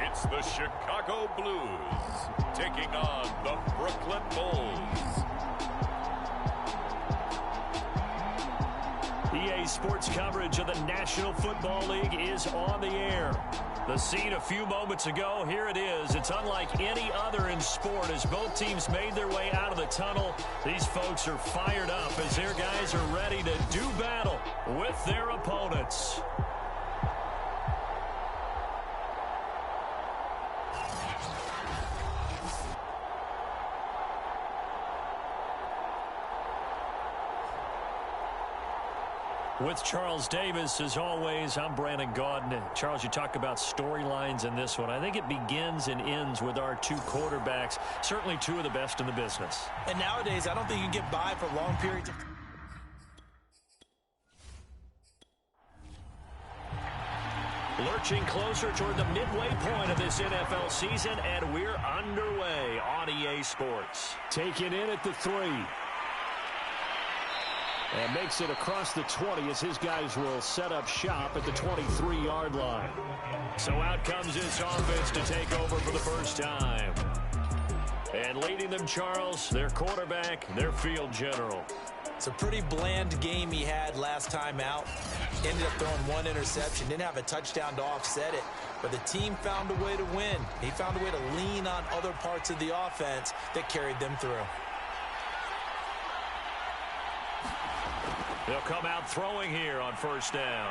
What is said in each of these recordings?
It's the Chicago Blues taking on the Brooklyn Bulls. EA Sports coverage of the National Football League is on the air. The scene a few moments ago, here it is. It's unlike any other in sport as both teams made their way out of the tunnel. These folks are fired up as their guys are ready to do battle with their opponents. With Charles Davis, as always, I'm Brandon Gaudin. Charles, you talk about storylines in this one. I think it begins and ends with our two quarterbacks, certainly two of the best in the business. And nowadays, I don't think you can get by for long periods of time. Lurching closer toward the midway point of this NFL season, and we're underway on EA Sports. Taken in at the 3. And makes it across the 20 as his guys will set up shop at the 23-yard line. So out comes this offense to take over for the first time. And leading them, Charles, their quarterback, their field general. It's a pretty bland game he had last time out. Ended up throwing one interception. Didn't have a touchdown to offset it. But the team found a way to win. He found a way to lean on other parts of the offense that carried them through. They'll come out throwing here on first down.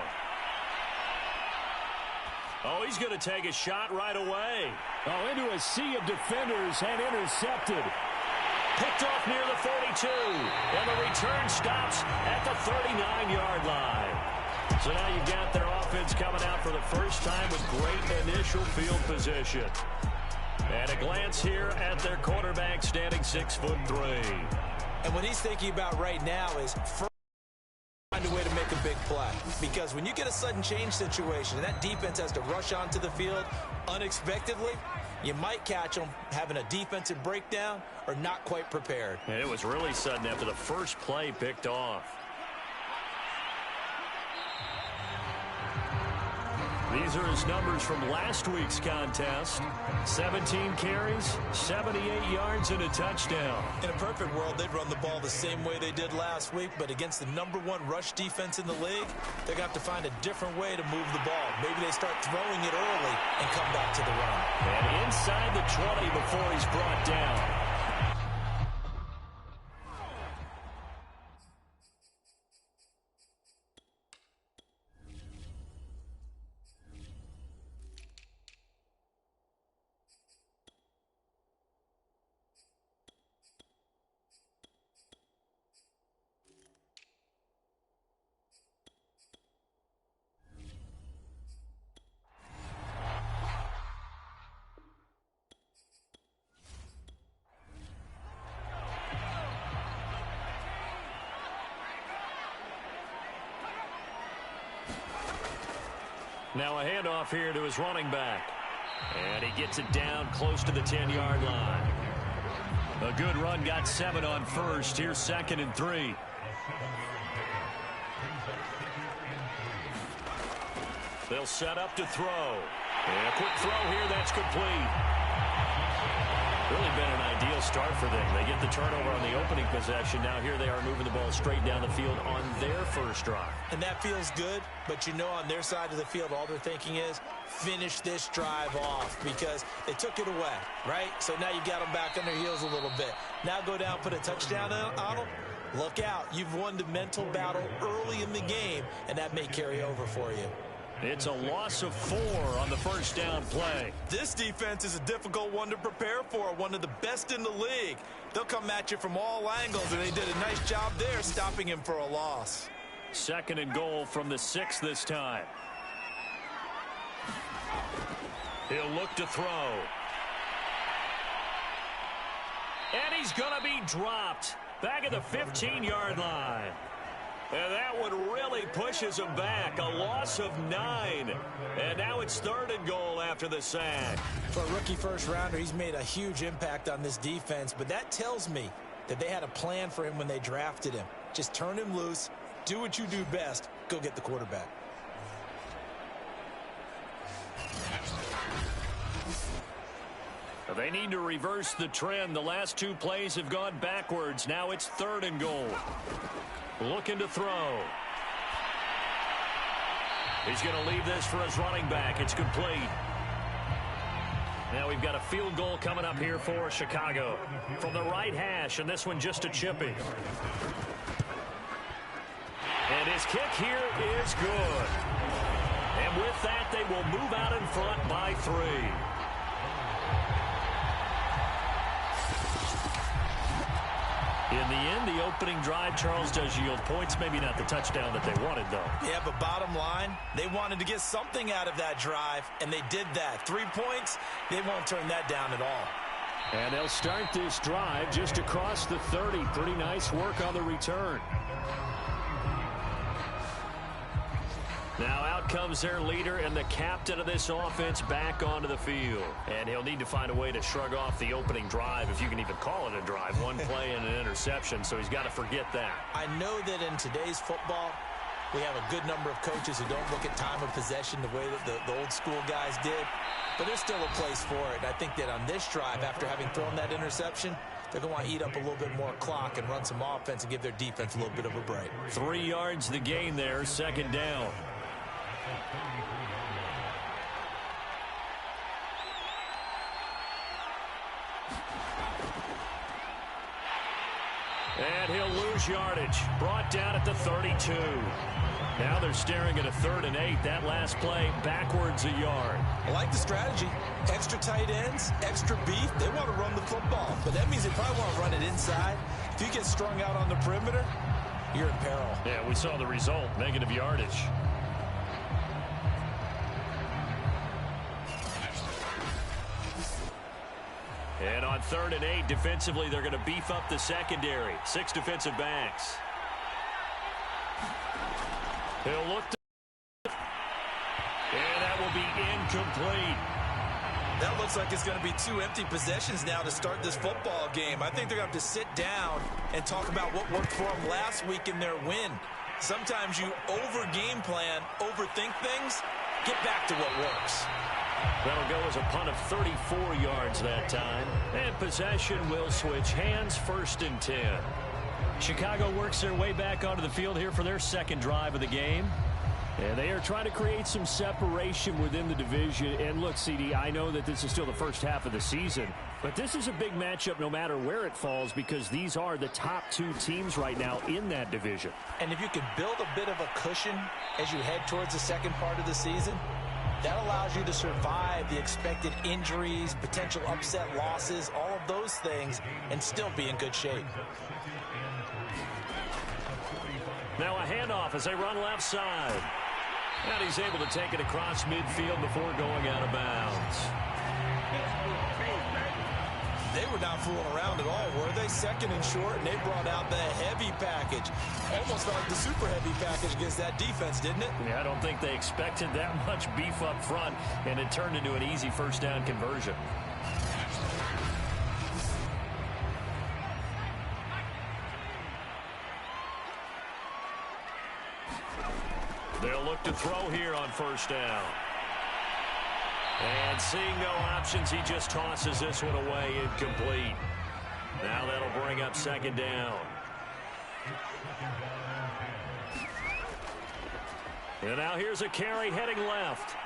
Oh, he's going to take a shot right away. Oh, into a sea of defenders and intercepted. Picked off near the 42. And the return stops at the 39-yard line. So now you've got their offense coming out for the first time with great initial field position. And a glance here at their quarterback standing 6'3". And what he's thinking about right now is find a way to make a big play. Because when you get a sudden change situation and that defense has to rush onto the field unexpectedly, you might catch them having a defensive breakdown or not quite prepared. And it was really sudden after the first play picked off. These are his numbers from last week's contest. 17 carries, 78 yards, and a touchdown. In a perfect world, they'd run the ball the same way they did last week, but against the #1 rush defense in the league, they're going to have to find a different way to move the ball. Maybe they start throwing it early and come back to the run. And inside the 20 before he's brought down. Now a handoff here to his running back. And he gets it down close to the 10-yard line. A good run, got 7 on first. Here's 2nd and 3. They'll set up to throw. And a quick throw here, that's complete. Really been an ideal start for them. They get the turnover on the opening possession. Now here they are moving the ball straight down the field on their first drive. And that feels good, but you know on their side of the field, all they're thinking is finish this drive off because they took it away, right? So now you've got them back on their heels a little bit. Now go down, put a touchdown on them. Look out. You've won the mental battle early in the game, and that may carry over for you. It's a loss of 4 on the first down play. This defense is a difficult one to prepare for, one of the best in the league. They'll come at you from all angles, and they did a nice job there stopping him for a loss. 2nd and goal from the 6 this time. He'll look to throw. And he's going to be dropped back at the 15-yard line. And that one really pushes him back. A loss of 9. And now it's 3rd and goal after the sack. For a rookie first-rounder, he's made a huge impact on this defense. But that tells me that they had a plan for him when they drafted him. Just turn him loose, do what you do best, go get the quarterback. They need to reverse the trend. The last two plays have gone backwards. Now it's 3rd and goal. Looking to throw. He's going to leave this for his running back. It's complete. Now we've got a field goal coming up here for Chicago. From the right hash, and this one just a chippy. And his kick here is good. And with that, they will move out in front by 3. In the end, the opening drive, Charles, does yield points. Maybe not the touchdown that they wanted, though. Yeah, but bottom line, they wanted to get something out of that drive, and they did that. 3 points, they won't turn that down at all. And they'll start this drive just across the 30. Pretty nice work on the return. Now out comes their leader and the captain of this offense back onto the field. And he'll need to find a way to shrug off the opening drive, if you can even call it a drive. One play and an interception, so he's got to forget that. I know that in today's football, we have a good number of coaches who don't look at time of possession the way that the old school guys did. But there's still a place for it. And I think that on this drive, after having thrown that interception, they're going to want to eat up a little bit more clock and run some offense and give their defense a little bit of a break. 3 yards the gain there, 2nd down. And he'll lose yardage. Brought down at the 32. Now they're staring at a 3rd and 8. That last play backwards a yard. I like the strategy. Extra tight ends, extra beef. They want to run the football, but that means they probably want to run it inside. If you get strung out on the perimeter, you're in peril. Yeah, we saw the result. Negative yardage. And on 3rd and 8, defensively, they're going to beef up the secondary. 6 defensive backs. He'll look to... And that will be incomplete. That looks like it's going to be 2 empty possessions now to start this football game. I think they're going to have to sit down and talk about what worked for them last week in their win. Sometimes you over-game plan, overthink things, get back to what works. That'll go as a punt of 34 yards that time. And possession will switch hands, 1st and 10. Chicago works their way back onto the field here for their 2nd drive of the game. And they are trying to create some separation within the division. And look, CD, I know that this is still the first half of the season, but this is a big matchup no matter where it falls, because these are the top 2 teams right now in that division. And if you can build a bit of a cushion as you head towards the second part of the season, that allows you to survive the expected injuries, potential upset losses, all of those things, and still be in good shape. Now a handoff as they run left side. And he's able to take it across midfield before going out of bounds. They were not fooling around at all, were they? 2nd and short, and they brought out the heavy package. Almost like the super heavy package against that defense, didn't it? Yeah, I don't think they expected that much beef up front, and it turned into an easy 1st down conversion. They'll look to throw here on 1st down. And seeing no options, he just tosses this one away, incomplete. Now that'll bring up 2nd down. And now here's a carry heading left.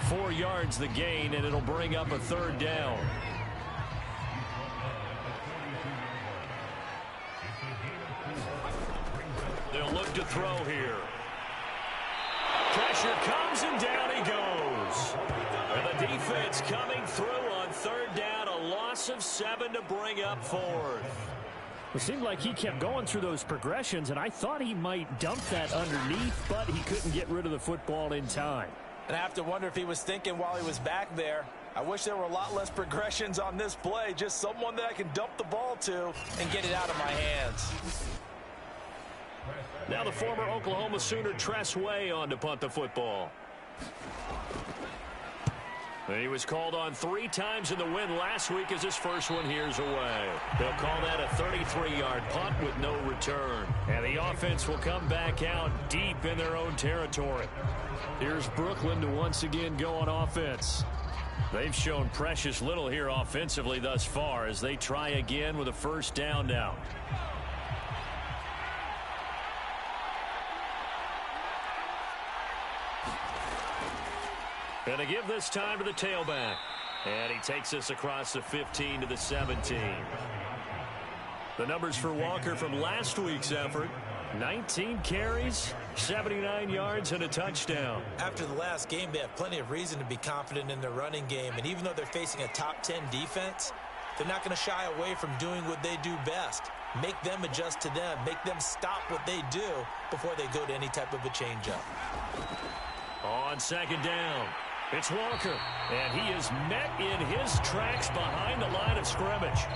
4 yards the gain, and it'll bring up a 3rd down. They'll look to throw here. Pressure comes, and down he goes. And the defense coming through on 3rd down. A loss of 7 to bring up 4th. It seemed like he kept going through those progressions, and I thought he might dump that underneath, but he couldn't get rid of the football in time. And I have to wonder if he was thinking while he was back there, I wish there were a lot less progressions on this play, just someone that I can dump the ball to and get it out of my hands. Now the former Oklahoma Sooner Tress Way on to punt the football. He was called on 3 times in the win last week as his first one here's away. They'll call that a 33-yard punt with no return. And the offense will come back out deep in their own territory. Here's Brooklyn to once again go on offense. They've shown precious little here offensively thus far as they try again with a first down now. Going to give this time to the tailback. And he takes us across the 15 to the 17. The numbers for Walker from last week's effort: 19 carries, 79 yards, and a touchdown. After the last game, they have plenty of reason to be confident in their running game. And even though they're facing a top 10 defense, they're not going to shy away from doing what they do best. Make them adjust to them. Make them stop what they do before they go to any type of a changeup. On second down, it's Walker, and he is met in his tracks behind the line of scrimmage.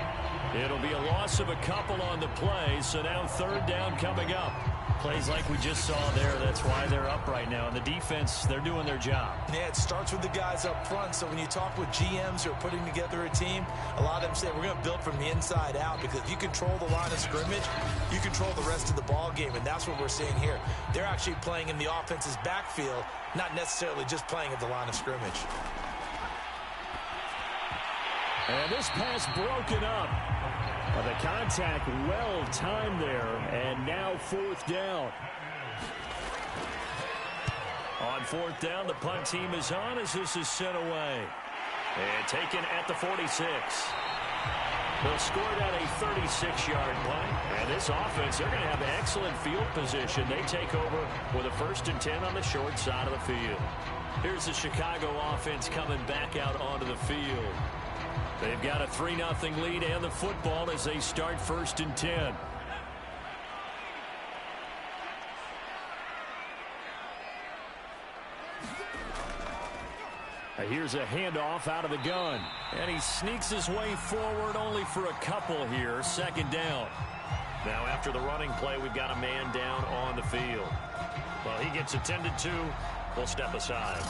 It'll be a loss of a couple on the play, so now third down coming up. Plays like we just saw there, that's why they're up right now. And the defense, they're doing their job. Yeah, it starts with the guys up front. So when you talk with GMs who are putting together a team, a lot of them say we're going to build from the inside out, because if you control the line of scrimmage, you control the rest of the ball game, and that's what we're seeing here. They're actually playing in the offense's backfield, not necessarily just playing at the line of scrimmage. And this pass broken up. The contact well timed there, and now fourth down. On fourth down, the punt team is on as this is sent away. And taken at the 46. They'll score that a 36-yard punt. And this offense, they're going to have excellent field position. They take over with a 1st and 10 on the short side of the field. Here's the Chicago offense coming back out onto the field. They've got a 3-0 lead and the football as they start 1st and 10. Here's a handoff out of the gun. And he sneaks his way forward only for a couple here. 2nd down. Now after the running play, we've got a man down on the field. Well, he gets attended to. We'll step aside.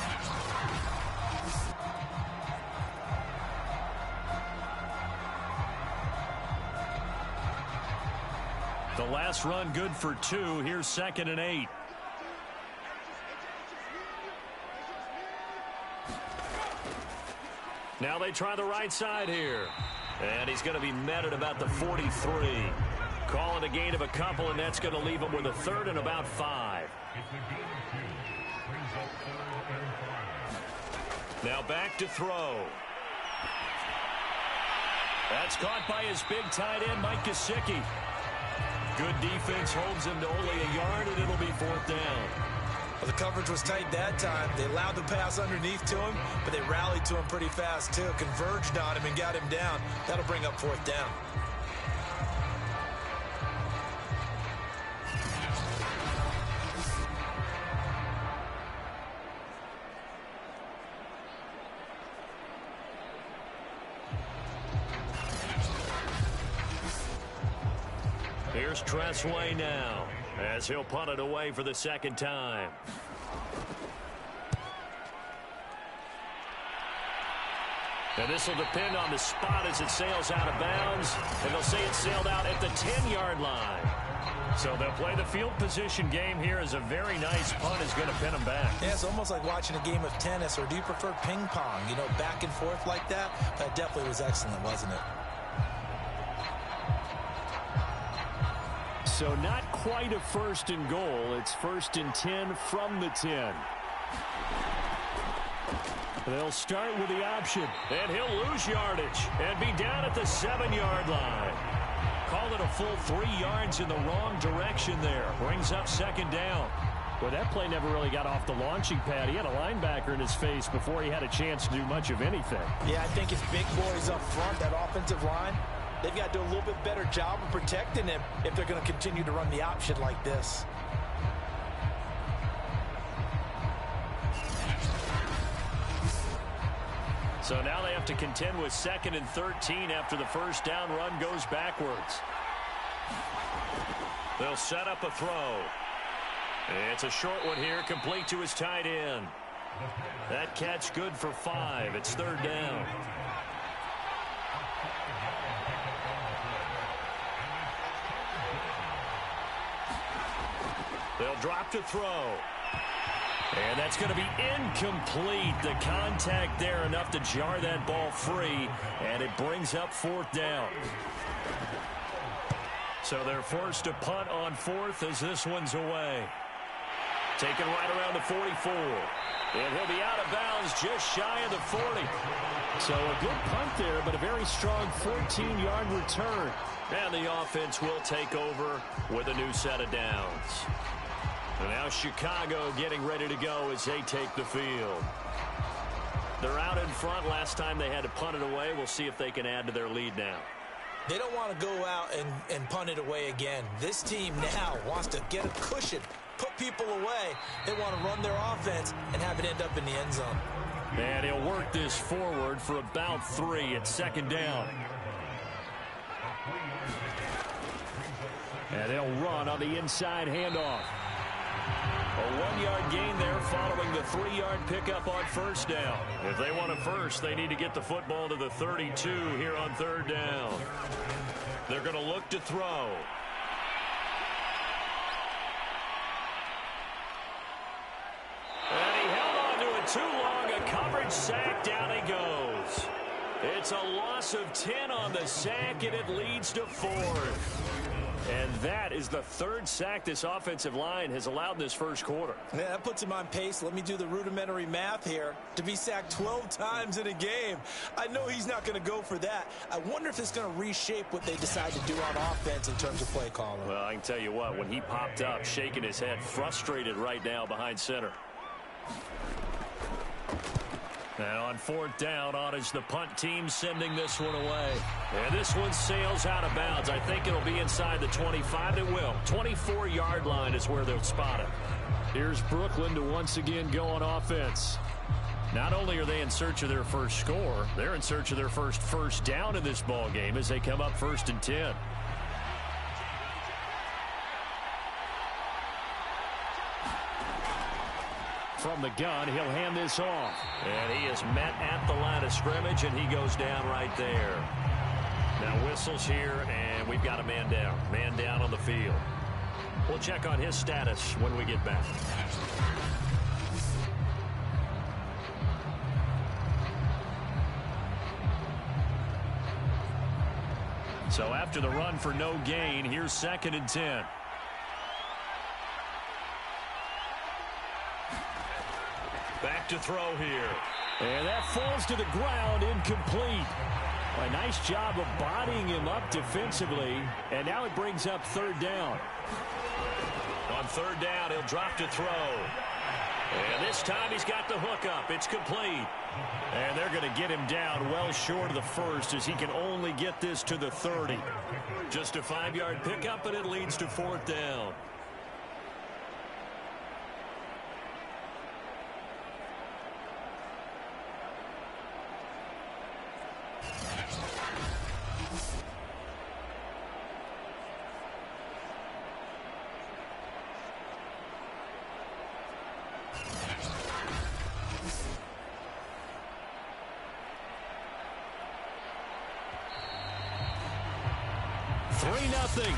The last run good for 2. Here's 2nd and 8. Now they try the right side here. And he's going to be met at about the 43. Calling a gain of a couple, and that's going to leave him with a 3rd and about 5. Now back to throw. That's caught by his big tight end, Mike Gesicki. Good defense holds him to only a yard, and it'll be 4th down. Well, the coverage was tight that time. They allowed the pass underneath to him, but they rallied to him pretty fast, too. Converged on him and got him down. That'll bring up 4th down. Here's Tressway now as he'll punt it away for the 2nd time. And this will depend on the spot as it sails out of bounds. And they'll say it sailed out at the 10-yard line. So they'll play the field position game here as a very nice punt is going to pin them back. Yeah, it's almost like watching a game of tennis, or do you prefer ping pong? You know, back and forth like that? That definitely was excellent, wasn't it? So not quite a 1st and goal. It's 1st and 10 from the 10. They'll start with the option. And he'll lose yardage and be down at the 7-yard line. Call it a full 3 yards in the wrong direction there. Brings up 2nd down. Well, that play never really got off the launching pad. He had a linebacker in his face before he had a chance to do much of anything. Yeah, I think it's big boys up front, that offensive line. They've got to do a little bit better job of protecting him if they're going to continue to run the option like this. So now they have to contend with 2nd and 13 after the 1st down run goes backwards. They'll set up a throw. It's a short one here, complete to his tight end. That catch good for 5. It's 3rd down. They'll drop to throw. And that's going to be incomplete. The contact there enough to jar that ball free, and it brings up 4th down. So they're forced to punt on 4th as this one's away. Taken right around the 44. And he'll be out of bounds just shy of the 40. So a good punt there, but a very strong 14-yard return. And the offense will take over with a new set of downs. And now Chicago getting ready to go as they take the field. They're out in front. Last time they had to punt it away. We'll see if they can add to their lead now. They don't want to go out and punt it away again. This team now wants to get a cushion, put people away. They want to run their offense and have it end up in the end zone. And he'll work this forward for about 3 at 2nd down. And they'll run on the inside handoff. A 1-yard gain there following the 3-yard pickup on 1st down. If they want a first, they need to get the football to the 32 here on 3rd down. They're going to look to throw. And he held on to it too long. A coverage sack. Down he goes. It's a loss of 10 on the sack, and it leads to 4th. And that is the 3rd sack this offensive line has allowed in this first quarter. Yeah, that puts him on pace. Let me do the rudimentary math here. To be sacked 12 times in a game, I know he's not going to go for that. I wonder if it's going to reshape what they decide to do on offense in terms of play calling. Well, I can tell you what, when he popped up, shaking his head, frustrated right now behind center. And on 4th down, on is the punt team sending this one away. And this one sails out of bounds. I think it'll be inside the 25. It will. 24-yard line is where they'll spot it. Here's Brooklyn to once again go on offense. Not only are they in search of their first score, they're in search of their first down in this ball game as they come up 1st and 10. From the gun, he'll hand this off. And he is met at the line of scrimmage, and he goes down right there. Now whistles here, and we've got a man down. Man down on the field. We'll check on his status when we get back. So after the run for no gain, here's 2nd and 10. Back to throw here. And that falls to the ground, incomplete. A nice job of bodying him up defensively. And now it brings up 3rd down. On 3rd down, he'll drop to throw. And this time he's got the hook up. It's complete. And they're going to get him down well short of the first as he can only get this to the 30. Just a 5-yard pickup, and it leads to 4th down.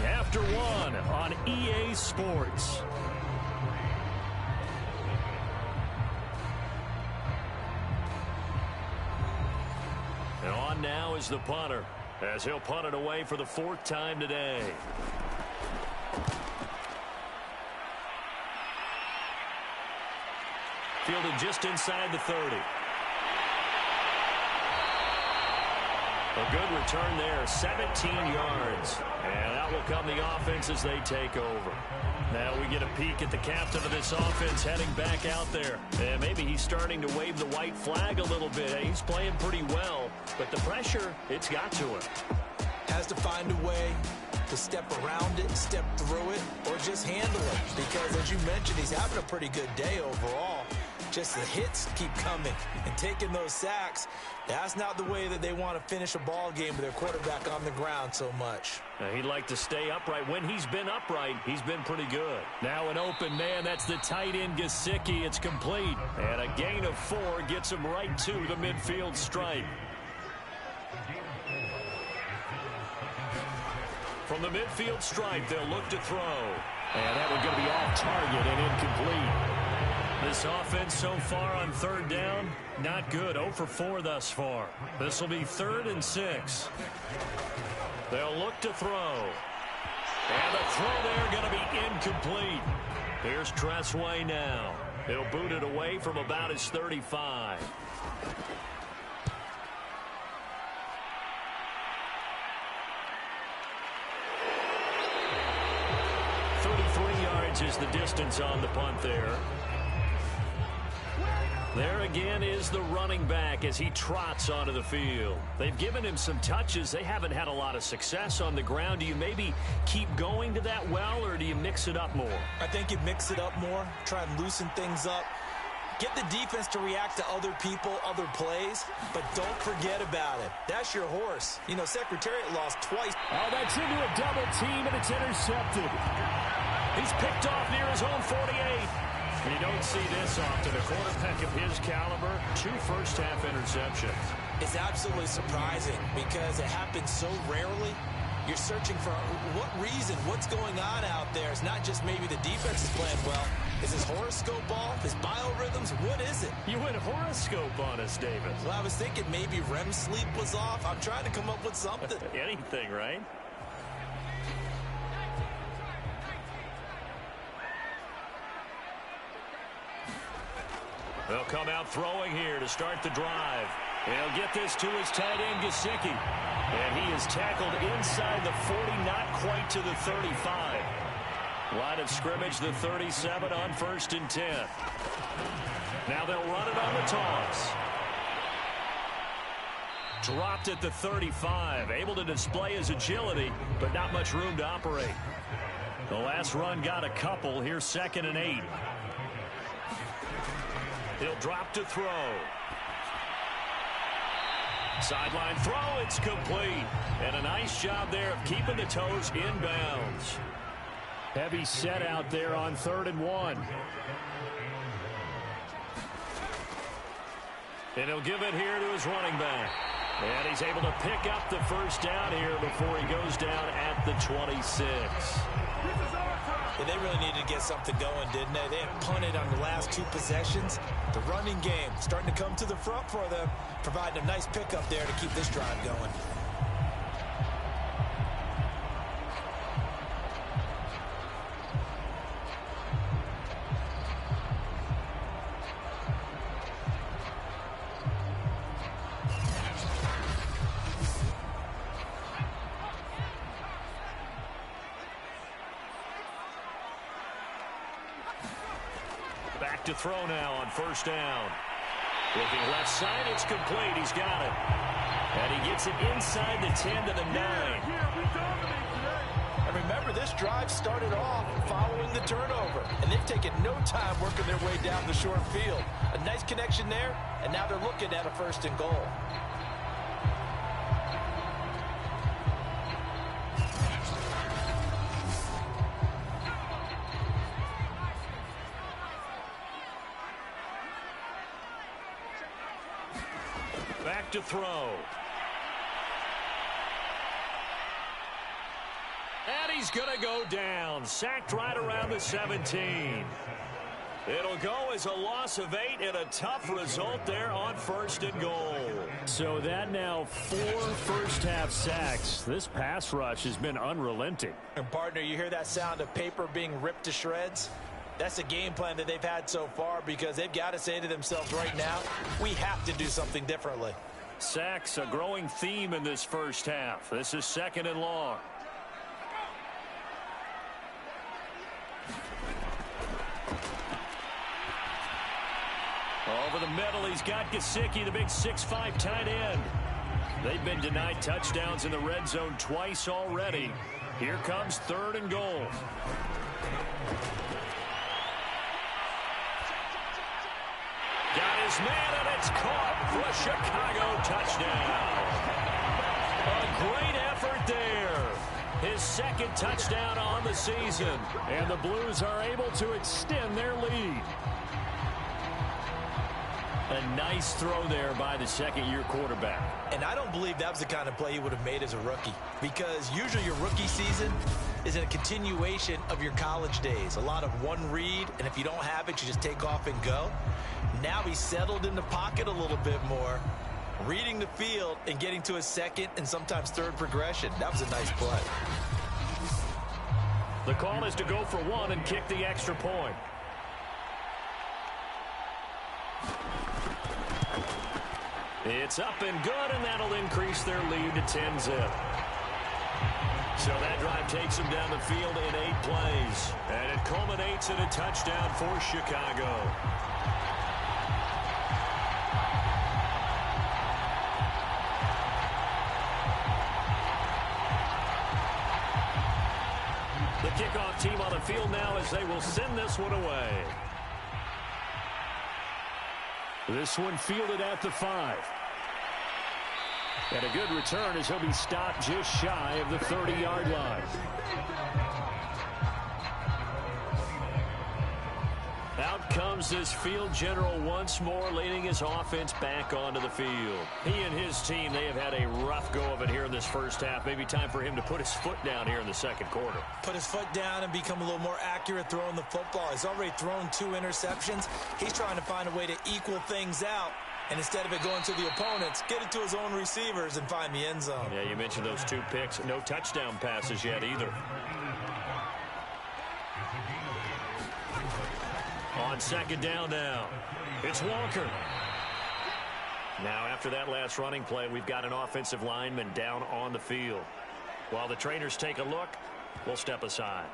After 1 on EA Sports. And on now is the punter, as he'll punt it away for the 4th time today. Fielded just inside the 30. A good return there, 17 yards. And out will come the offense as they take over. Now we get a peek at the captain of this offense heading back out there. And maybe he's starting to wave the white flag a little bit. He's playing pretty well, but the pressure, it's got to him. Has to find a way to step around it, step through it, or just handle it. Because as you mentioned, he's having a pretty good day overall. Just the hits keep coming and taking those sacks. That's not the way that they want to finish a ball game with their quarterback on the ground so much. He'd like to stay upright. When he's been upright, he's been pretty good. Now an open man. That's the tight end, Gesicki. It's complete. And a gain of 4 gets him right to the midfield stripe. From the midfield stripe, they'll look to throw. And that one's going to be off target and incomplete. This offense so far on third down, not good. 0 for 4 thus far. This will be 3rd and 6. They'll look to throw. And the throw there going to be incomplete. Here's Tressway now. He'll boot it away from about his 35. Is the distance on the punt there. There again is the running back as he trots onto the field. They've given him some touches. They haven't had a lot of success on the ground. Do you maybe keep going to that well, or do you mix it up more? I think you mix it up more, try and loosen things up. Get the defense to react to other people, other plays, but don't forget about it. That's your horse. You know, Secretariat lost twice. Oh, that's into a double team, and it's intercepted. He's picked off near his own 48. You don't see this often. A quarterback of his caliber, 2 first-half interceptions. It's absolutely surprising because it happens so rarely. You're searching for what reason, what's going on out there. It's not just maybe the defense is playing well. Is his horoscope off? His biorhythms? What is it? You went horoscope on us, David. Well, I was thinking maybe REM sleep was off. I'm trying to come up with something. Anything, right? They'll come out throwing here to start the drive. He'll get this to his tight end, Gesicki. And he is tackled inside the 40, not quite to the 35. Line of scrimmage, the 37 on 1st and 10. Now they'll run it on the toss. Dropped at the 35. Able to display his agility, but not much room to operate. The last run got a couple. Here's 2nd and 8. He'll drop to throw. Sideline throw, it's complete. And a nice job there of keeping the toes inbounds. Heavy set out there on 3rd and 1. And he'll give it here to his running back. And he's able to pick up the first down here before he goes down at the 26. Yeah, they really needed to get something going, didn't they? They had punted on the last 2 possessions. The running game starting to come to the front for them, providing a nice pickup there to keep this drive going. To throw now on 1st down. Looking left side, it's complete. He's got it. And he gets it inside the 10 to the 9. And remember, this drive started off following the turnover. And they've taken no time working their way down the short field. A nice connection there, and now they're looking at a 1st and goal. Back to throw. And he's going to go down. Sacked right around the 17. It'll go as a loss of 8 and a tough result there on 1st and goal. So that now 4 first-half sacks. This pass rush has been unrelenting. And partner, you hear that sound of paper being ripped to shreds? That's the game plan that they've had so far because they've got to say to themselves right now, we have to do something differently. Sacks, a growing theme in this first half. This is 2nd and long. Over the middle, he's got Gesicki, the big 6'5" tight end. They've been denied touchdowns in the red zone twice already. Here comes 3rd and goal. Got his man, and it's caught for a Chicago touchdown. A great effort there. His 2nd touchdown on the season. And the Blues are able to extend their lead. A nice throw there by the 2nd-year quarterback. And I don't believe that was the kind of play he would have made as a rookie. Because usually your rookie season, is a continuation of your college days. A lot of one read, and if you don't have it, you just take off and go. Now he's settled in the pocket a little bit more, reading the field and getting to a second and sometimes third progression. That was a nice play. The call is to go for one and kick the extra point. It's up and good, and that'll increase their lead to 10-zip. So that drive takes them down the field in 8 plays. And it culminates in a touchdown for Chicago. The kickoff team on the field now as they will send this one away. This one fielded at the 5. And a good return as he'll be stopped just shy of the 30-yard line. Out comes this field general once more, leading his offense back onto the field. He and his team, they have had a rough go of it here in this first half. Maybe time for him to put his foot down here in the second quarter. Put his foot down and become a little more accurate throwing the football. He's already thrown 2 interceptions. He's trying to find a way to equal things out. And instead of it going to the opponents, get it to his own receivers and find the end zone. Yeah, you mentioned those 2 picks. No touchdown passes yet either. On second down now, it's Walker. Now, after that last running play, we've got an offensive lineman down on the field. While the trainers take a look, we'll step aside.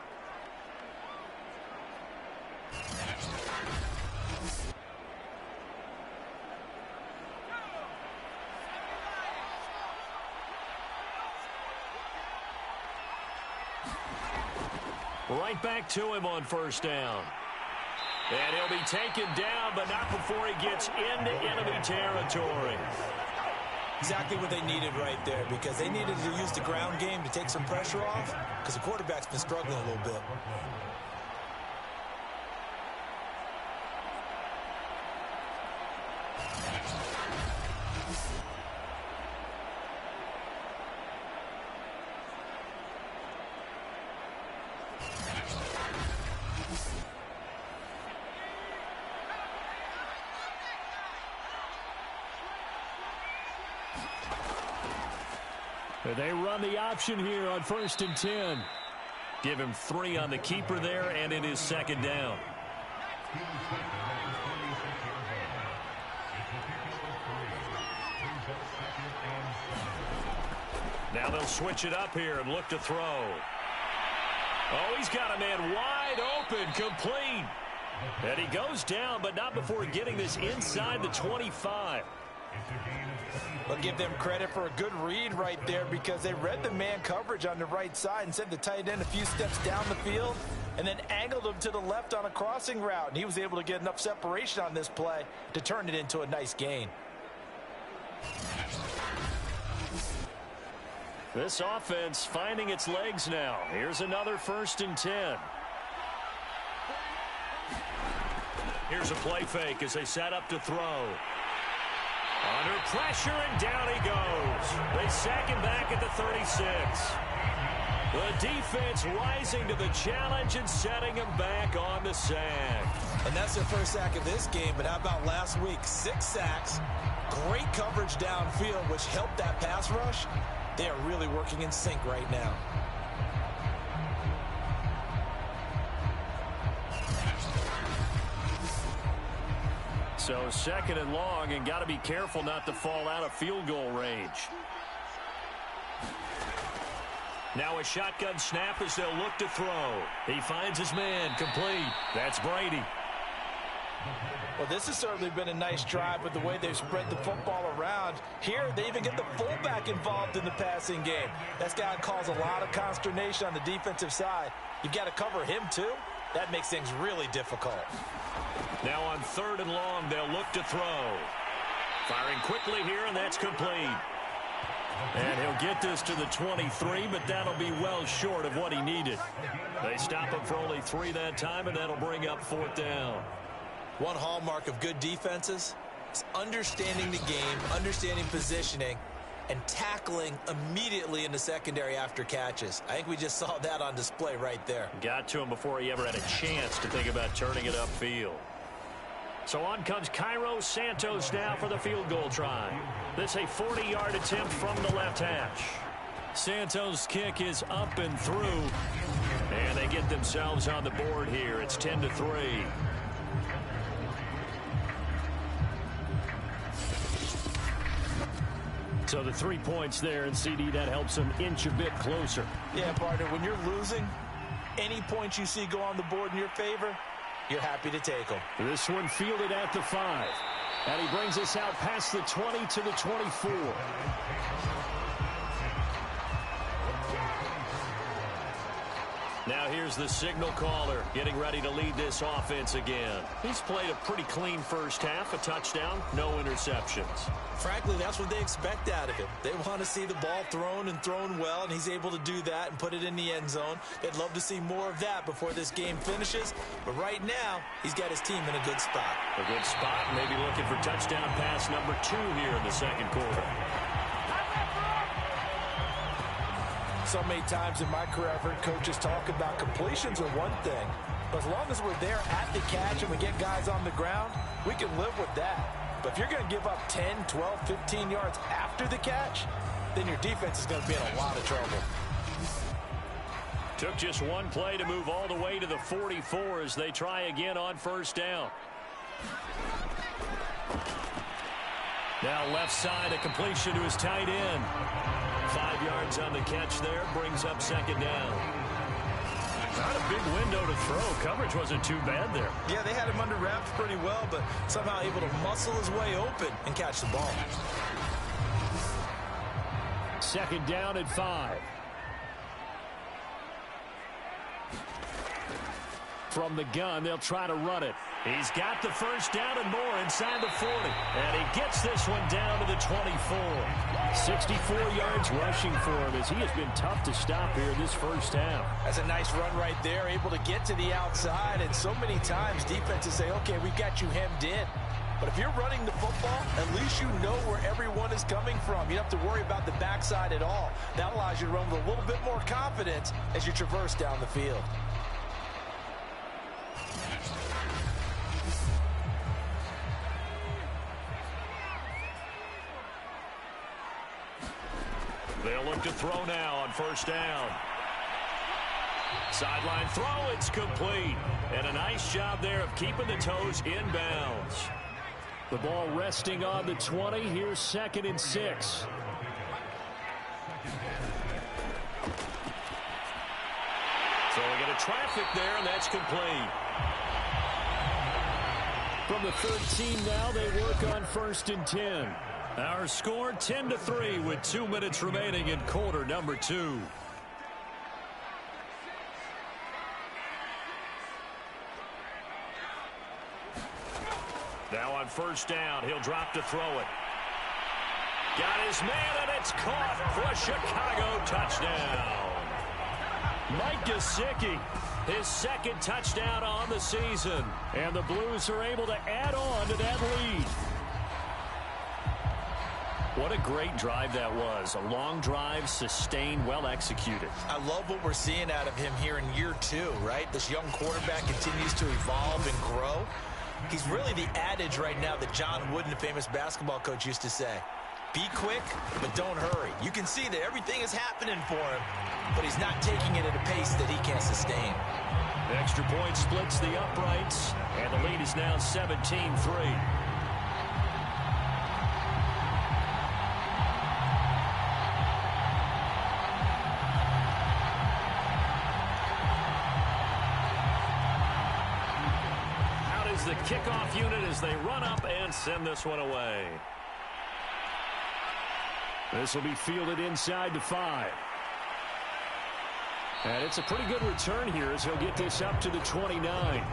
Right back to him on first down. And he'll be taken down, but not before he gets into enemy territory. Exactly what they needed right there, because they needed to use the ground game to take some pressure off, because the quarterback's been struggling a little bit. They run the option here on 1st and 10. Give him 3 on the keeper there, and it is second down. Now they'll switch it up here and look to throw. Oh, he's got a man wide open, complete. And he goes down, but not before getting this inside the 25. I'll give them credit for a good read right there, because they read the man coverage on the right side and sent the tight end a few steps down the field and then angled him to the left on a crossing route. And he was able to get enough separation on this play to turn it into a nice gain. This offense finding its legs now. Here's another 1st and 10. Here's a play fake as they set up to throw. Under pressure, and down he goes. They sack him back at the 36. The defense rising to the challenge and setting him back on the sack. And that's their first sack of this game, but how about last week? 6 sacks, great coverage downfield, which helped that pass rush. They are really working in sync right now. So 2nd and long, and got to be careful not to fall out of field goal range. Now a shotgun snap as they'll look to throw. He finds his man, complete. That's Brady. Well, this has certainly been a nice drive with the way they've spread the football around. Here, they even get the fullback involved in the passing game. That's got to cause a lot of consternation on the defensive side. You've got to cover him, too. That makes things really difficult. Now on 3rd and long, they'll look to throw. Firing quickly here, and that's complete. And he'll get this to the 23, but that'll be well short of what he needed. They stop him for only 3 that time, and that'll bring up 4th down. One hallmark of good defenses is understanding the game, understanding positioning, and tackling immediately in the secondary after catches. I think we just saw that on display right there. Got to him before he ever had a chance to think about turning it upfield. So on comes Cairo Santos now for the field goal try. This a 40-yard attempt from the left hash. Santos' kick is up and through. And they get themselves on the board here. It's 10-3. So the 3 points there, and CD, that helps them inch a bit closer. Yeah, partner, when you're losing, any points you see go on the board in your favor, you're happy to take them. This one fielded at the 5. And he brings us out past the 20 to the 24. Now here's the signal caller getting ready to lead this offense again. He's played a pretty clean first half, a touchdown, no interceptions. Frankly, that's what they expect out of him. They want to see the ball thrown and thrown well, and he's able to do that and put it in the end zone. They'd love to see more of that before this game finishes, but right now, he's got his team in a good spot. A good spot, maybe looking for touchdown pass number 2 here in the second quarter. So many times in my career, I've heard coaches talk about completions are one thing, but as long as we're there at the catch and we get guys on the ground, we can live with that. But if you're going to give up 10, 12, 15 yards after the catch, then your defense is going to be in a lot of trouble. Took just one play to move all the way to the 44 as they try again on first down. Now left side, a completion to his tight end. 5 yards on the catch there, brings up second down. Not a big window to throw. Coverage wasn't too bad there. Yeah, they had him under wraps pretty well, but somehow able to muscle his way open and catch the ball. Second down at 5. From the gun, they'll try to run it. He's got the first down and more inside the 40. And he gets this one down to the 24. 64 yards rushing for him as he has been tough to stop here in this first half. That's a nice run right there, able to get to the outside. And so many times defenses say, okay, we've got you hemmed in. But if you're running the football, at least you know where everyone is coming from. You don't have to worry about the backside at all. That allows you to run with a little bit more confidence as you traverse down the field. They'll look to throw now on first down. Sideline throw, it's complete. And a nice job there of keeping the toes in bounds. The ball resting on the 20. Here's 2nd and 6. So we get a traffic there, and that's complete. From the 13 now, they work on 1st and 10. Our score 10-3 with 2 minutes remaining in quarter number 2. Now on first down, he'll drop to throw it. Got his man, and it's caught for a Chicago touchdown. Mike Gesicki, his 2nd touchdown on the season. And the Blues are able to add on to that lead. What a great drive that was. A long drive, sustained, well executed. I love what we're seeing out of him here in year 2, right? This young quarterback continues to evolve and grow. He's really the adage right now that John Wooden, the famous basketball coach, used to say. Be quick, but don't hurry. You can see that everything is happening for him, but he's not taking it at a pace that he can't sustain. The extra point splits the uprights, and the lead is now 17-3. The kickoff unit as they run up and send this one away. This will be fielded inside the 5. And it's a pretty good return here as he'll get this up to the 29.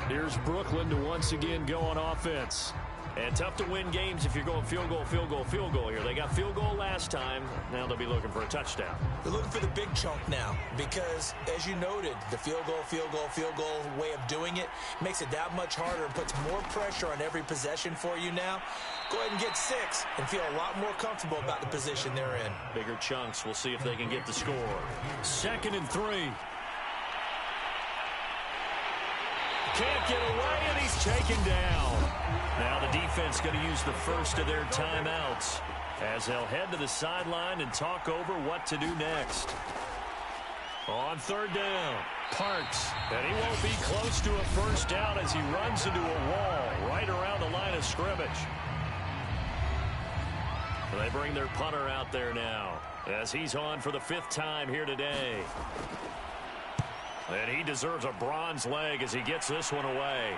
Here's Brooklyn to once again go on offense. And tough to win games if you're going field goal, field goal, field goal here. They got field goal last time. Now they'll be looking for a touchdown. They're looking for the big chunk now because, as you noted, the field goal, field goal, field goal way of doing it makes it that much harder and puts more pressure on every possession for you now. Go ahead and get 6 and feel a lot more comfortable about the position they're in. Bigger chunks. We'll see if they can get the score. 2nd and 3. Can't get away, and he's taken down. Now the defense going to use the first of their timeouts as they'll head to the sideline and talk over what to do next. On 3rd down, Parks. And he won't be close to a first down as he runs into a wall right around the line of scrimmage. They bring their punter out there now as he's on for the 5th time here today. And he deserves a bronze leg as he gets this one away.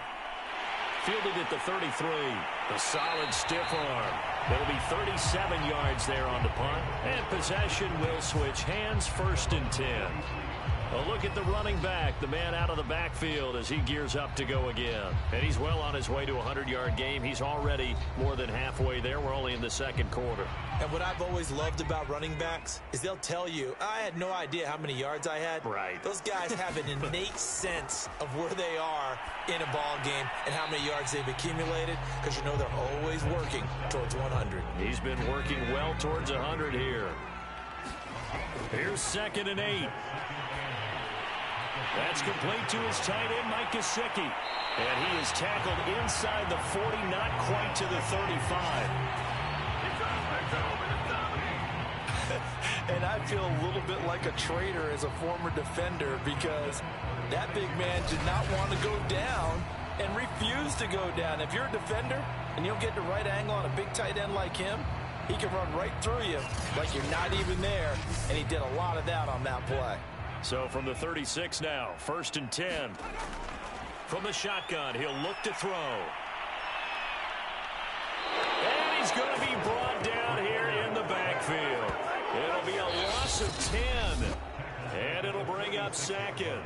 Fielded at the 33. A solid stiff arm. It'll be 37 yards there on the punt. And possession will switch hands, 1st and 10. A look at the running back, the man out of the backfield as he gears up to go again. And he's well on his way to a 100-yard game. He's already more than halfway there. We're only in the 2nd quarter. And what I've always loved about running backs is they'll tell you, I had no idea how many yards I had. Right. Those guys have an innate sense of where they are in a ball game and how many yards they've accumulated because you know they're always working towards 100. He's been working well towards 100 here. Here's 2nd and 8. That's complete to his tight end, Mike Gesicki. And he is tackled inside the 40, not quite to the 35. And I feel a little bit like a traitor as a former defender because that big man did not want to go down and refused to go down. If you're a defender and you'll get the right angle on a big tight end like him, he can run right through you like you're not even there. And he did a lot of that on that play. So from the 36 now, 1st and 10. From the shotgun, he'll look to throw. And he's going to be brought down here in the backfield. It'll be a loss of 10. And it'll bring up 2nd.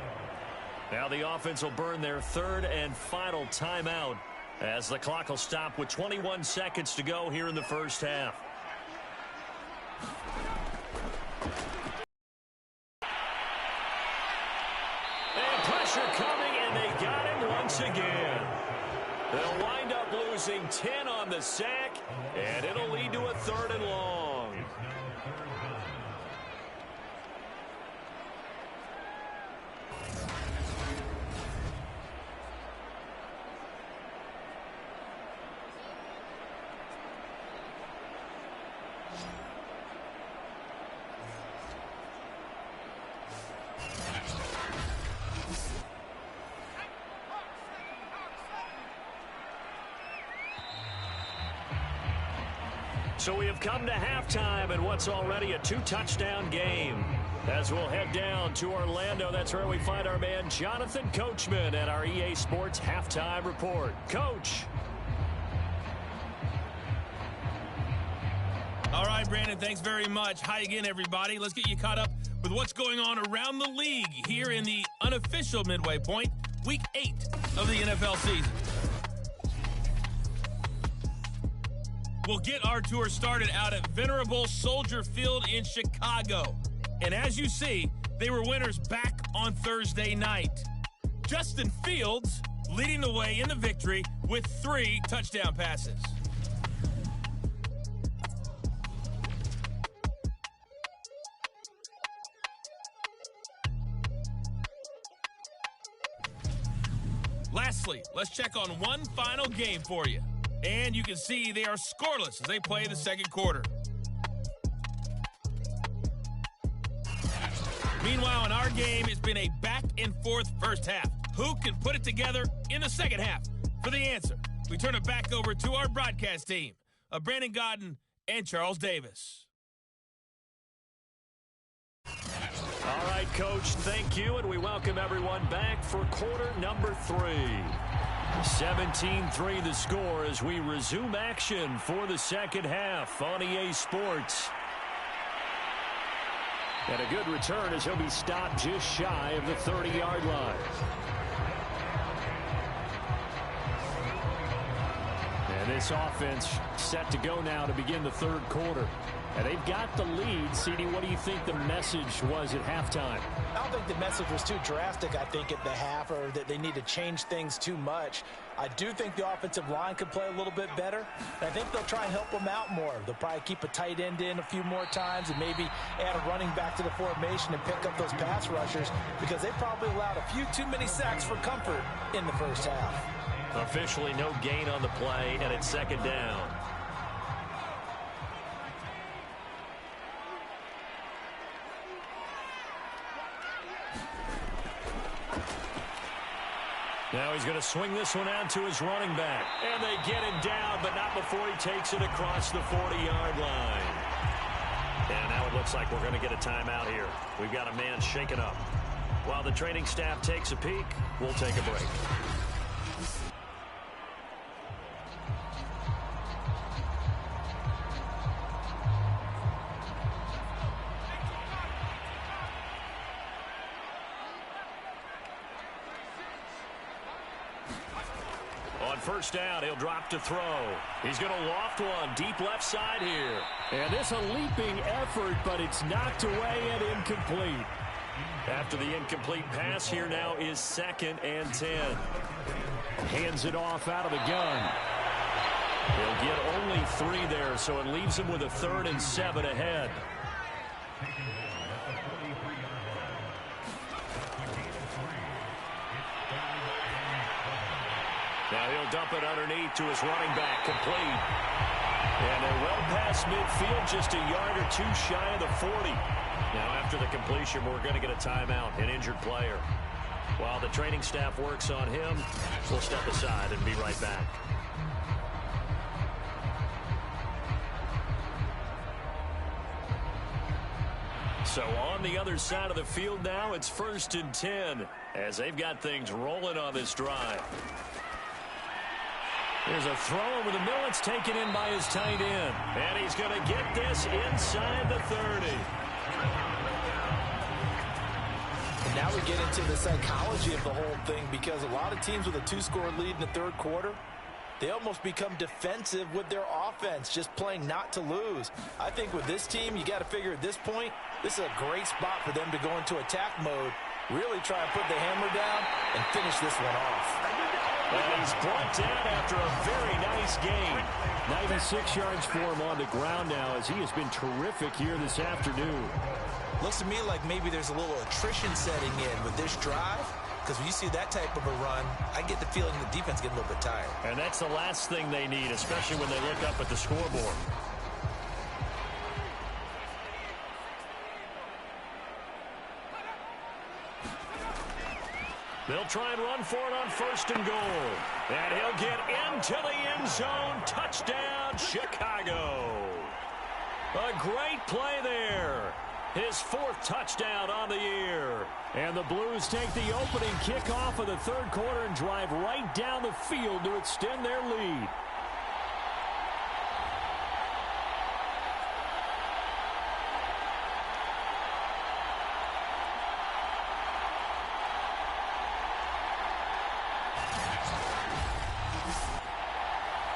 Now the offense will burn their 3rd and final timeout as the clock will stop with 21 seconds to go here in the 1st half. Coming, and they got him once again. They'll wind up losing 10 on the sack, and it'll lead to a 3rd and long. So we have come to halftime in what's already a 2-touchdown game. As we'll head down to Orlando, that's where we find our man Jonathan Coachman at our EA Sports Halftime Report. Coach. All right, Brandon, thanks very much. Hi again, everybody. Let's get you caught up with what's going on around the league here in the unofficial midway point, Week 8 of the NFL season. We'll get our tour started out at Venerable Soldier Field in Chicago. And as you see, they were winners back on Thursday night. Justin Fields leading the way in the victory with 3 touchdown passes. Lastly, let's check on one final game for you. And you can see they are scoreless as they play the 2nd quarter. Meanwhile, in our game, it's been a back-and-forth first half. Who can put it together in the 2nd half? For the answer, we turn it back over to our broadcast team of Brandon Godden and Charles Davis. All right, Coach, thank you, and we welcome everyone back for quarter number 3. 17-3 the score as we resume action for the 2nd half on EA Sports. And a good return as he'll be stopped just shy of the 30-yard line. And This offense set to go now to begin the third quarter. And they've got the lead. CD, what do you think the message was at halftime? I don't think the message was too drastic, I think, at the half, or that they need to change things too much. I do think the offensive line could play a little bit better. And I think they'll try and help them out more. They'll probably keep a tight end in a few more times and maybe add a running back to the formation and pick up those pass rushers, because they probably allowed a few too many sacks for comfort in the first half. Officially no gain on the play, and it's second down. Now he's going to swing this one out to his running back. And they get him down, but not before he takes it across the 40-yard line. And now it looks like we're going to get a timeout here. We've got a man shaken up. While the training staff takes a peek, we'll take a break. First down, he'll drop to throw. He's going to loft one deep left side here. And this a leaping effort, but it's knocked away and incomplete. After the incomplete pass, here now is 2nd and 10. Hands it off out of the gun. He'll get only 3 there, so it leaves him with a 3rd and 7 ahead. Now he'll dump it underneath to his running back, complete. And they're well past midfield, just a yard or 2 shy of the 40. Now after the completion, we're going to get a timeout, an injured player. While the training staff works on him, we'll step aside and be right back. So on the other side of the field now, it's 1st and 10 as they've got things rolling on this drive. There's a throw over the middle. It's taken in by his tight end. And he's going to get this inside the 30. And now we get into the psychology of the whole thing, because a lot of teams with a 2-score lead in the third quarter, they almost become defensive with their offense, just playing not to lose. I think with this team, you got to figure at this point, this is a great spot for them to go into attack mode, really try and put the hammer down and finish this one off. And he's brought down after a very nice game. 96 yards for him on the ground now, as he has been terrific here this afternoon. Looks to me like maybe there's a little attrition setting in with this drive, because when you see that type of a run, I get the feeling the defense getting a little bit tired. And that's the last thing they need, especially when they look up at the scoreboard. They'll try and run for it on 1st and goal. And he'll get into the end zone. Touchdown, Chicago. A great play there. His 4th touchdown on the year. And the Blues take the opening kickoff of the third quarter and drive right down the field to extend their lead.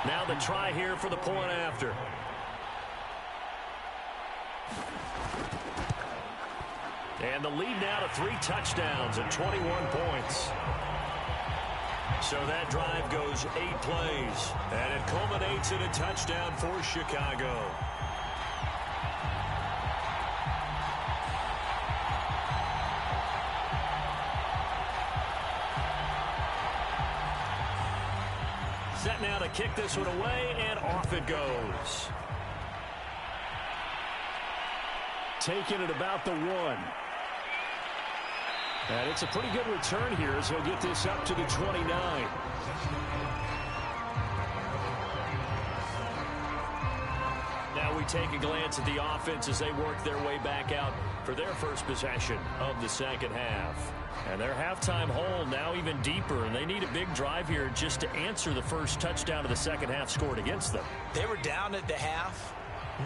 Now the try here for the point after. And the lead now to 3 touchdowns and 21 points. So that drive goes 8 plays, and it culminates in a touchdown for Chicago. Set now to kick this one away, and off it goes. Taking it about the 1. And it's a pretty good return here as he'll get this up to the 29. Now we take a glance at the offense as they work their way back out for their first possession of the second half. And their halftime hole now even deeper, and they need a big drive here just to answer the first touchdown of the second half scored against them. They were down at the half.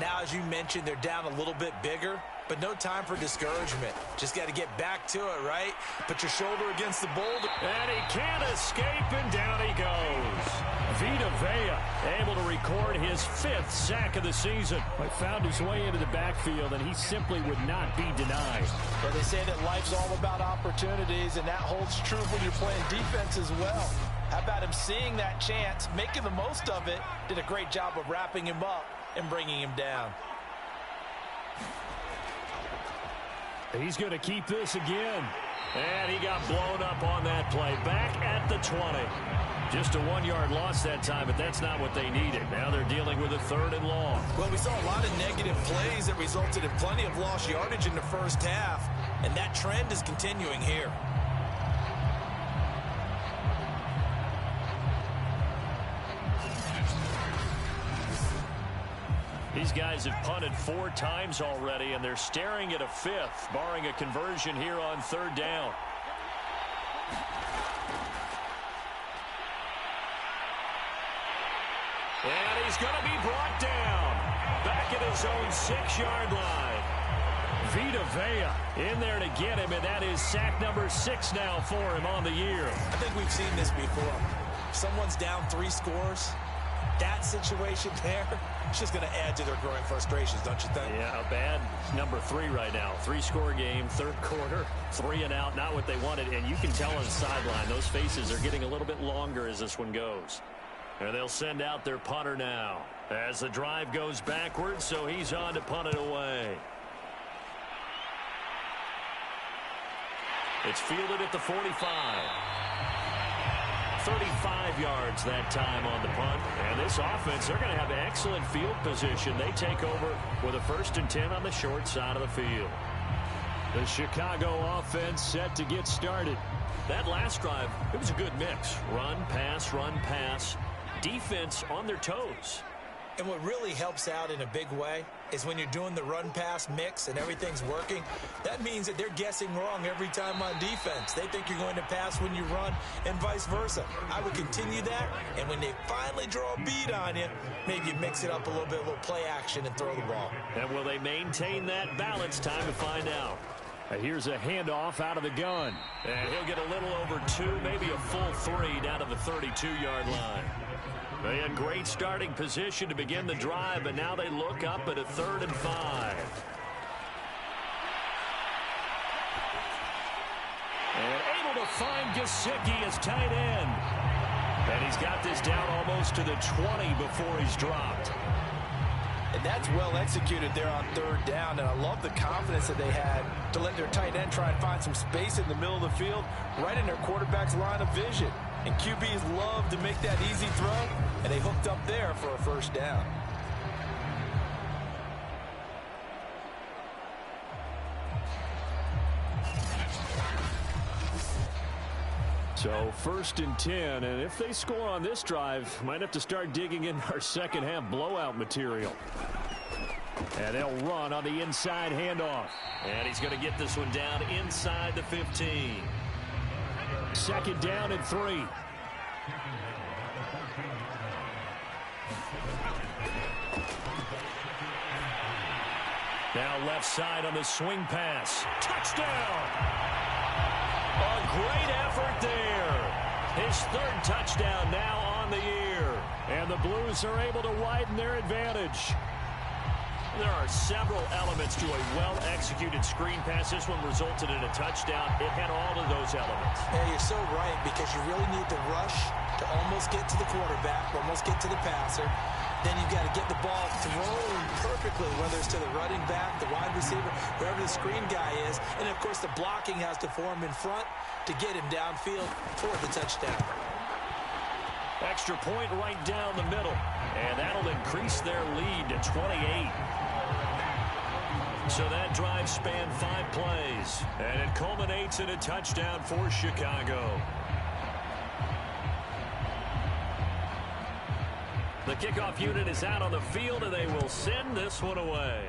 Now, as you mentioned, they're down a little bit bigger, but no time for discouragement. Just got to get back to it, right? Put your shoulder against the boulder. And he can't escape, and down he goes. Vita Vea able to record his 5th sack of the season. He found his way into the backfield, and he simply would not be denied. Well, they say that life's all about opportunities, and that holds true when you're playing defense as well. How about him seeing that chance, making the most of it, did a great job of wrapping him up and bringing him down. He's going to keep this again. And he got blown up on that play. Back at the 20. Just a 1-yard loss that time, but that's not what they needed. Now they're dealing with a 3rd and long. Well, we saw a lot of negative plays that resulted in plenty of lost yardage in the first half, and that trend is continuing here. These guys have punted 4 times already, and they're staring at a 5th, barring a conversion here on 3rd down. And he's going to be brought down back at his own 6-yard line. Vita Vea in there to get him, and that is sack number 6 now for him on the year. I think we've seen this before. If someone's down 3 scores, that situation there, it's just going to add to their growing frustrations, don't you think? Yeah, bad number 3 right now. 3-score game, 3rd quarter, 3 and out, not what they wanted. And you can tell on the sideline, those faces are getting a little bit longer as this one goes. And they'll send out their punter now as the drive goes backwards, so he's on to punt it away. It's fielded at the 45. 35 yards that time on the punt. And this offense, they're going to have excellent field position. They take over with a 1st and 10 on the short side of the field. The Chicago offense set to get started. That last drive, it was a good mix. Run, pass, defense on their toes. And what really helps out in a big way is when you're doing the run-pass mix and everything's working, that means that they're guessing wrong every time on defense. They think you're going to pass when you run and vice versa. I would continue that, and when they finally draw a bead on you, maybe you mix it up a little bit, a little play action and throw the ball. And will they maintain that balance? Time to find out. Here's a handoff out of the gun. And he'll get a little over 2, maybe a full 3 down to the 32-yard line. They had great starting position to begin the drive, but now they look up at a 3rd and 5. And able to find Gesicki as tight end. And he's got this down almost to the 20 before he's dropped. And that's well executed there on 3rd down, and I love the confidence that they had to let their tight end try and find some space in the middle of the field, right in their quarterback's line of vision. And QBs love to make that easy throw, and they hooked up there for a 1st down. So 1st and 10, and if they score on this drive, might have to start digging in our second half blowout material. And they'll run on the inside handoff. And he's going to get this one down inside the 15. 2nd down and 3. Now left side on the swing pass. Touchdown! A great effort there. His 3rd touchdown now on the year. And the Blues are able to widen their advantage. There are several elements to a well-executed screen pass. This one resulted in a touchdown. It had all of those elements. Yeah, you're so right, because you really need the rush to almost get to the quarterback, almost get to the passer. Then you've got to get the ball thrown perfectly, whether it's to the running back, the wide receiver, wherever the screen guy is. And, of course, the blocking has to form in front to get him downfield for the touchdown. Extra point right down the middle. And that'll increase their lead to 28. So that drive spanned 5 plays. And it culminates in a touchdown for Chicago. The kickoff unit is out on the field, and they will send this one away.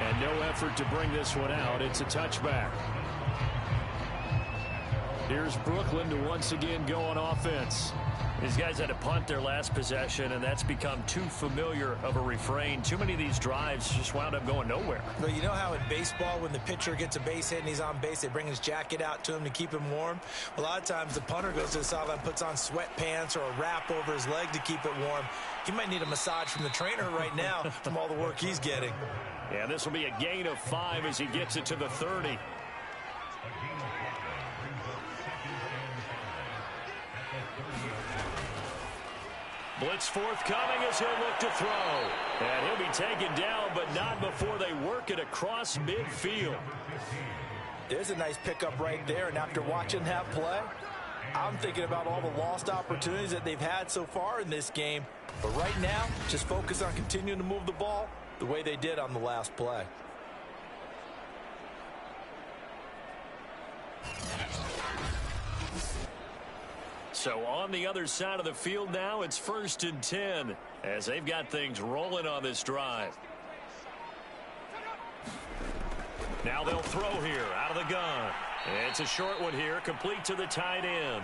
And no effort to bring this one out. It's a touchback. Here's Brooklyn to once again go on offense. These guys had to punt their last possession, and that's become too familiar of a refrain. Too many of these drives just wound up going nowhere. Well, you know how in baseball, when the pitcher gets a base hit and he's on base, they bring his jacket out to him to keep him warm? A lot of times the punter goes to the sideline, puts on sweatpants or a wrap over his leg to keep it warm. He might need a massage from the trainer right now from all the work he's getting. Yeah, this will be a gain of 5 as he gets it to the 30. Blitz forthcoming as he'll look to throw. And he'll be taken down, but not before they work it across midfield. There's a nice pickup right there, and after watching that play, I'm thinking about all the lost opportunities that they've had so far in this game. But right now, just focus on continuing to move the ball the way they did on the last play. So on the other side of the field now, it's 1st and 10 as they've got things rolling on this drive. Now they'll throw here out of the gun. It's a short one here, complete to the tight end.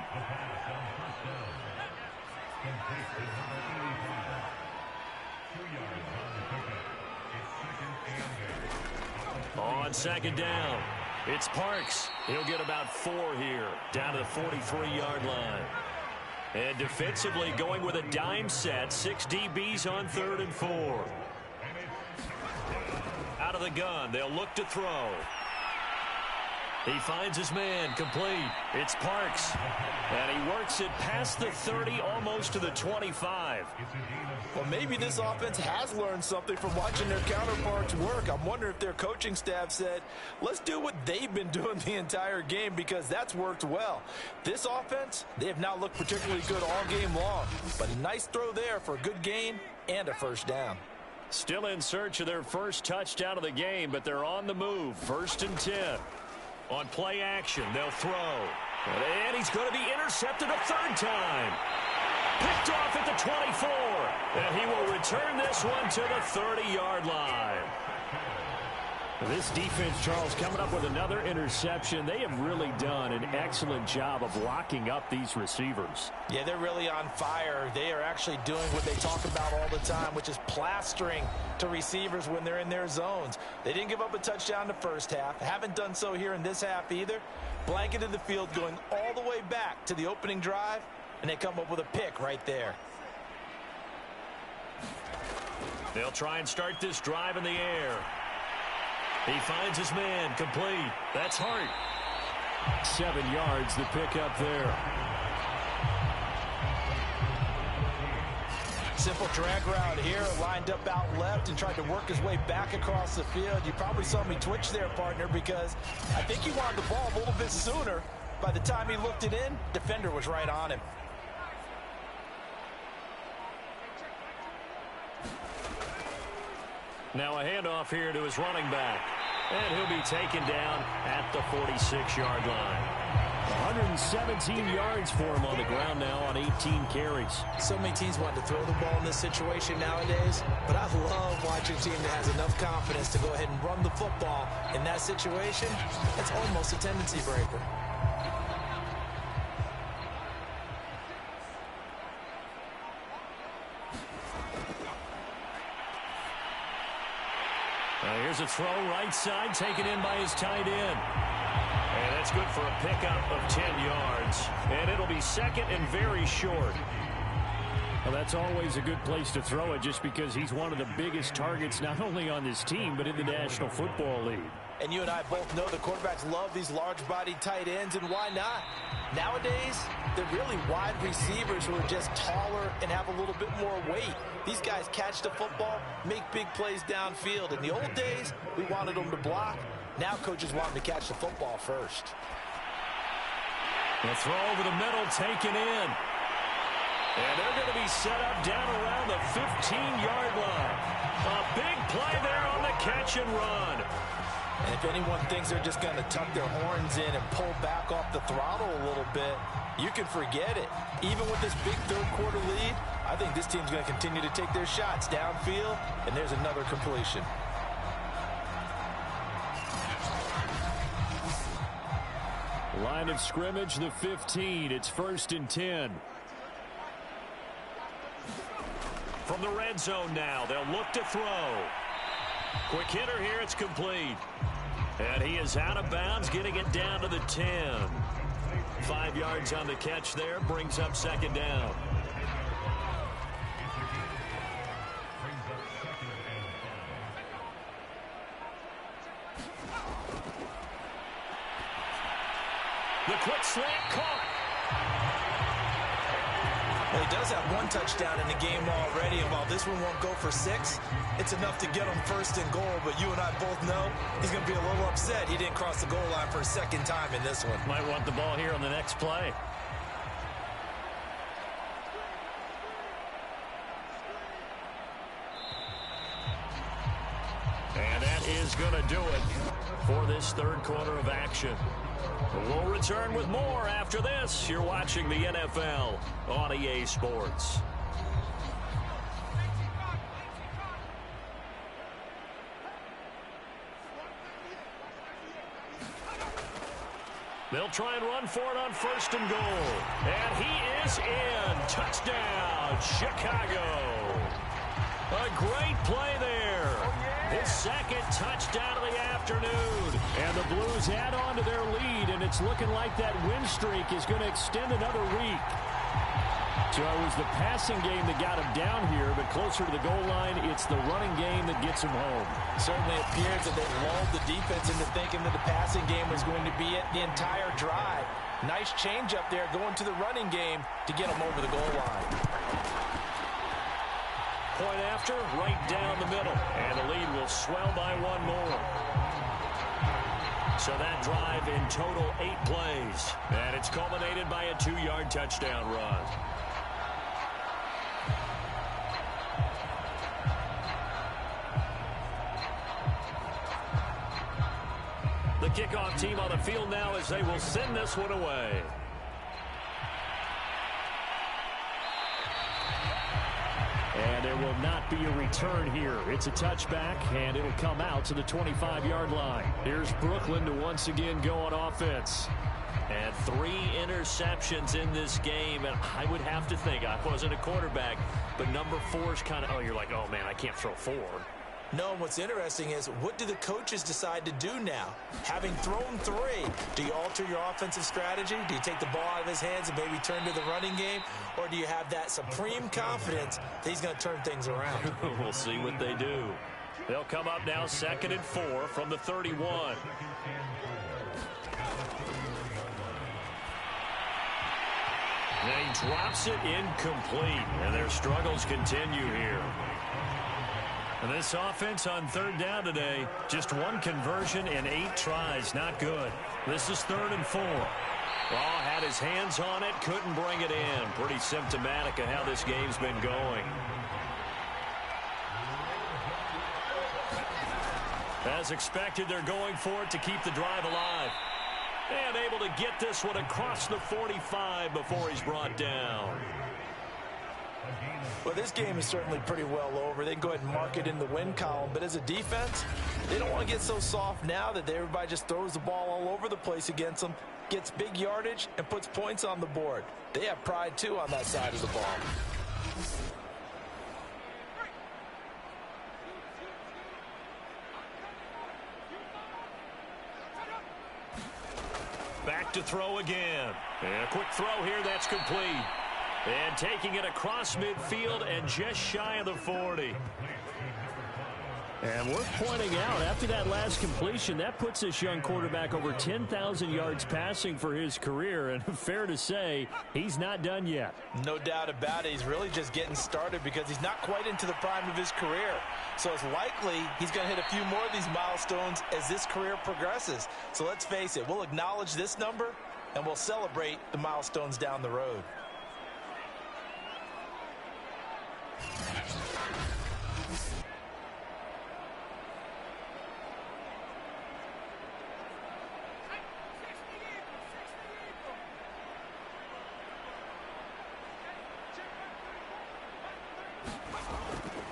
On 2nd down, it's Parks. He'll get about 4 here, down to the 43-yard line. And defensively going with a dime set, 6 DBs on 3rd and 4. Out of the gun, they'll look to throw. He finds his man, complete. It's Parks. And he works it past the 30, almost to the 25. Well, maybe this offense has learned something from watching their counterparts work. I'm wondering if their coaching staff said, let's do what they've been doing the entire game, because that's worked well. This offense, they have not looked particularly good all game long. But a nice throw there for a good gain and a 1st down. Still in search of their first touchdown of the game, but they're on the move. 1st and 10. On play action, they'll throw. And he's going to be intercepted a 3rd time. Picked off at the 24. And he will return this one to the 30-yard line. This defense, Charles, coming up with another interception. They have really done an excellent job of locking up these receivers. Yeah, they're really on fire. They are actually doing what they talk about all the time, which is plastering to receivers when they're in their zones. They didn't give up a touchdown the first half. Haven't done so here in this half either. Blanketed the field going all the way back to the opening drive, and they come up with a pick right there. They'll try and start this drive in the air. He finds his man, complete. That's Hart. 7 yards, the pickup there. Simple drag route here, lined up out left and tried to work his way back across the field. You probably saw me twitch there, partner, because I think he wanted the ball a little bit sooner. By the time he looked it in, defender was right on him. Now a handoff here to his running back. And he'll be taken down at the 46-yard line. 117 yards for him on the ground now on 18 carries. So many teams want to throw the ball in this situation nowadays, but I love watching a team that has enough confidence to go ahead and run the football. In that situation, it's almost a tendency breaker. Here's a throw right side, taken in by his tight end. And that's good for a pickup of 10 yards. And it'll be 2nd and very short. Well, that's always a good place to throw it, just because he's one of the biggest targets not only on this team but in the National Football League. And you and I both know the quarterbacks love these large-bodied tight ends, and why not? Nowadays, they're really wide receivers who are just taller and have a little bit more weight. These guys catch the football, make big plays downfield. In the old days, we wanted them to block. Now coaches want them to catch the football first. The throw over the middle, taken in. And they're going to be set up down around the 15-yard line. A big play there on the catch and run. And if anyone thinks they're just going to tuck their horns in and pull back off the throttle a little bit, you can forget it. Even with this big third-quarter lead, I think this team's going to continue to take their shots downfield, and there's another completion. Line of scrimmage, the 15. It's 1st and 10. From the red zone now, they'll look to throw. Quick hitter here, it's complete. And he is out of bounds, getting it down to the 10. 5 yards on the catch there, brings up second down. The quick slant caught. Well, he does have one touchdown in the game already, and while this one won't go for 6, it's enough to get him first and goal. But you and I both know he's going to be a little upset he didn't cross the goal line for a second time in this one. Might want the ball here on the next play. And that is going to do it for this third quarter of action. We'll return with more after this. You're watching the NFL on EA Sports. They'll try and run for it on first and goal. And he is in. Touchdown, Chicago. A great play there. His second touchdown of the afternoon. And the Blues add on to their lead, and it's looking like that win streak is going to extend another week. So it was the passing game that got him down here, but closer to the goal line, it's the running game that gets him home. Certainly appears that they lulled the defense into thinking that the passing game was going to be it the entire drive. Nice change up there going to the running game to get him over the goal line. Point after, right down the middle. And the lead will swell by one more. So that drive in total 8 plays. And it's culminated by a 2-yard touchdown run. The kickoff team on the field now as they will send this one away. And there will not be a return here. It's a touchback, and it'll come out to the 25-yard line. Here's Brooklyn to once again go on offense. And 3 interceptions in this game, and I would have to think, I wasn't a quarterback, but number 4 is kind of, oh, you're like, oh, man, I can't throw 4. No, what's interesting is what do the coaches decide to do now? Having thrown 3, do you alter your offensive strategy? Do you take the ball out of his hands and maybe turn to the running game? Or do you have that supreme confidence that he's going to turn things around? We'll see what they do. They'll come up now 2nd and 4 from the 31. And he drops it incomplete, and their struggles continue here. And this offense on 3rd down today, just 1 conversion and 8 tries. Not good. This is 3rd and 4. Raw had his hands on it, couldn't bring it in. Pretty symptomatic of how this game's been going. As expected, they're going for it to keep the drive alive. And able to get this one across the 45 before he's brought down. Well, this game is certainly pretty well over. They can go ahead and mark it in the win column. But as a defense, they don't want to get so soft now that everybody just throws the ball all over the place against them, gets big yardage, and puts points on the board. They have pride, too, on that side of the ball. Back to throw again. And a quick throw here, that's complete. And taking it across midfield and just shy of the 40. And worth pointing out, after that last completion, that puts this young quarterback over 10,000 yards passing for his career. And fair to say, he's not done yet. No doubt about it. He's really just getting started because he's not quite into the prime of his career. So it's likely he's going to hit a few more of these milestones as this career progresses. So let's face it, we'll acknowledge this number and we'll celebrate the milestones down the road.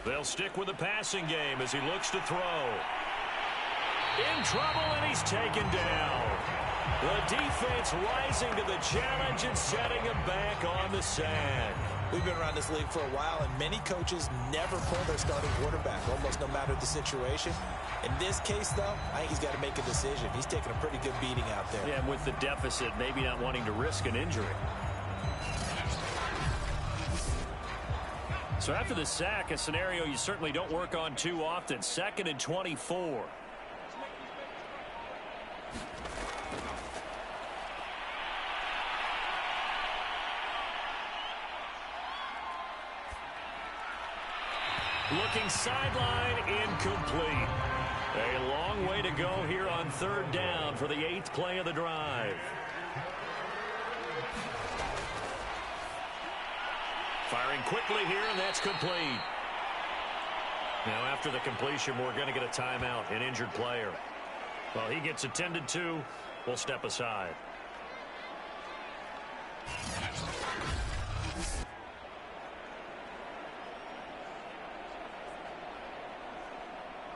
They'll stick with the passing game as he looks to throw. In trouble, and he's taken down. The defense rising to the challenge and setting him back on the sand. We've been around this league for a while, and many coaches never pull their starting quarterback, almost no matter the situation. In this case, though, I think he's got to make a decision. He's taking a pretty good beating out there. Yeah, and with the deficit, maybe not wanting to risk an injury. So after the sack, a scenario you certainly don't work on too often. 2nd and 24. Looking sideline, incomplete. A long way to go here on 3rd down for the 8th play of the drive. Firing quickly here, and that's complete. Now, after the completion, we're going to get a timeout, an injured player. Well, he gets attended to. We'll step aside.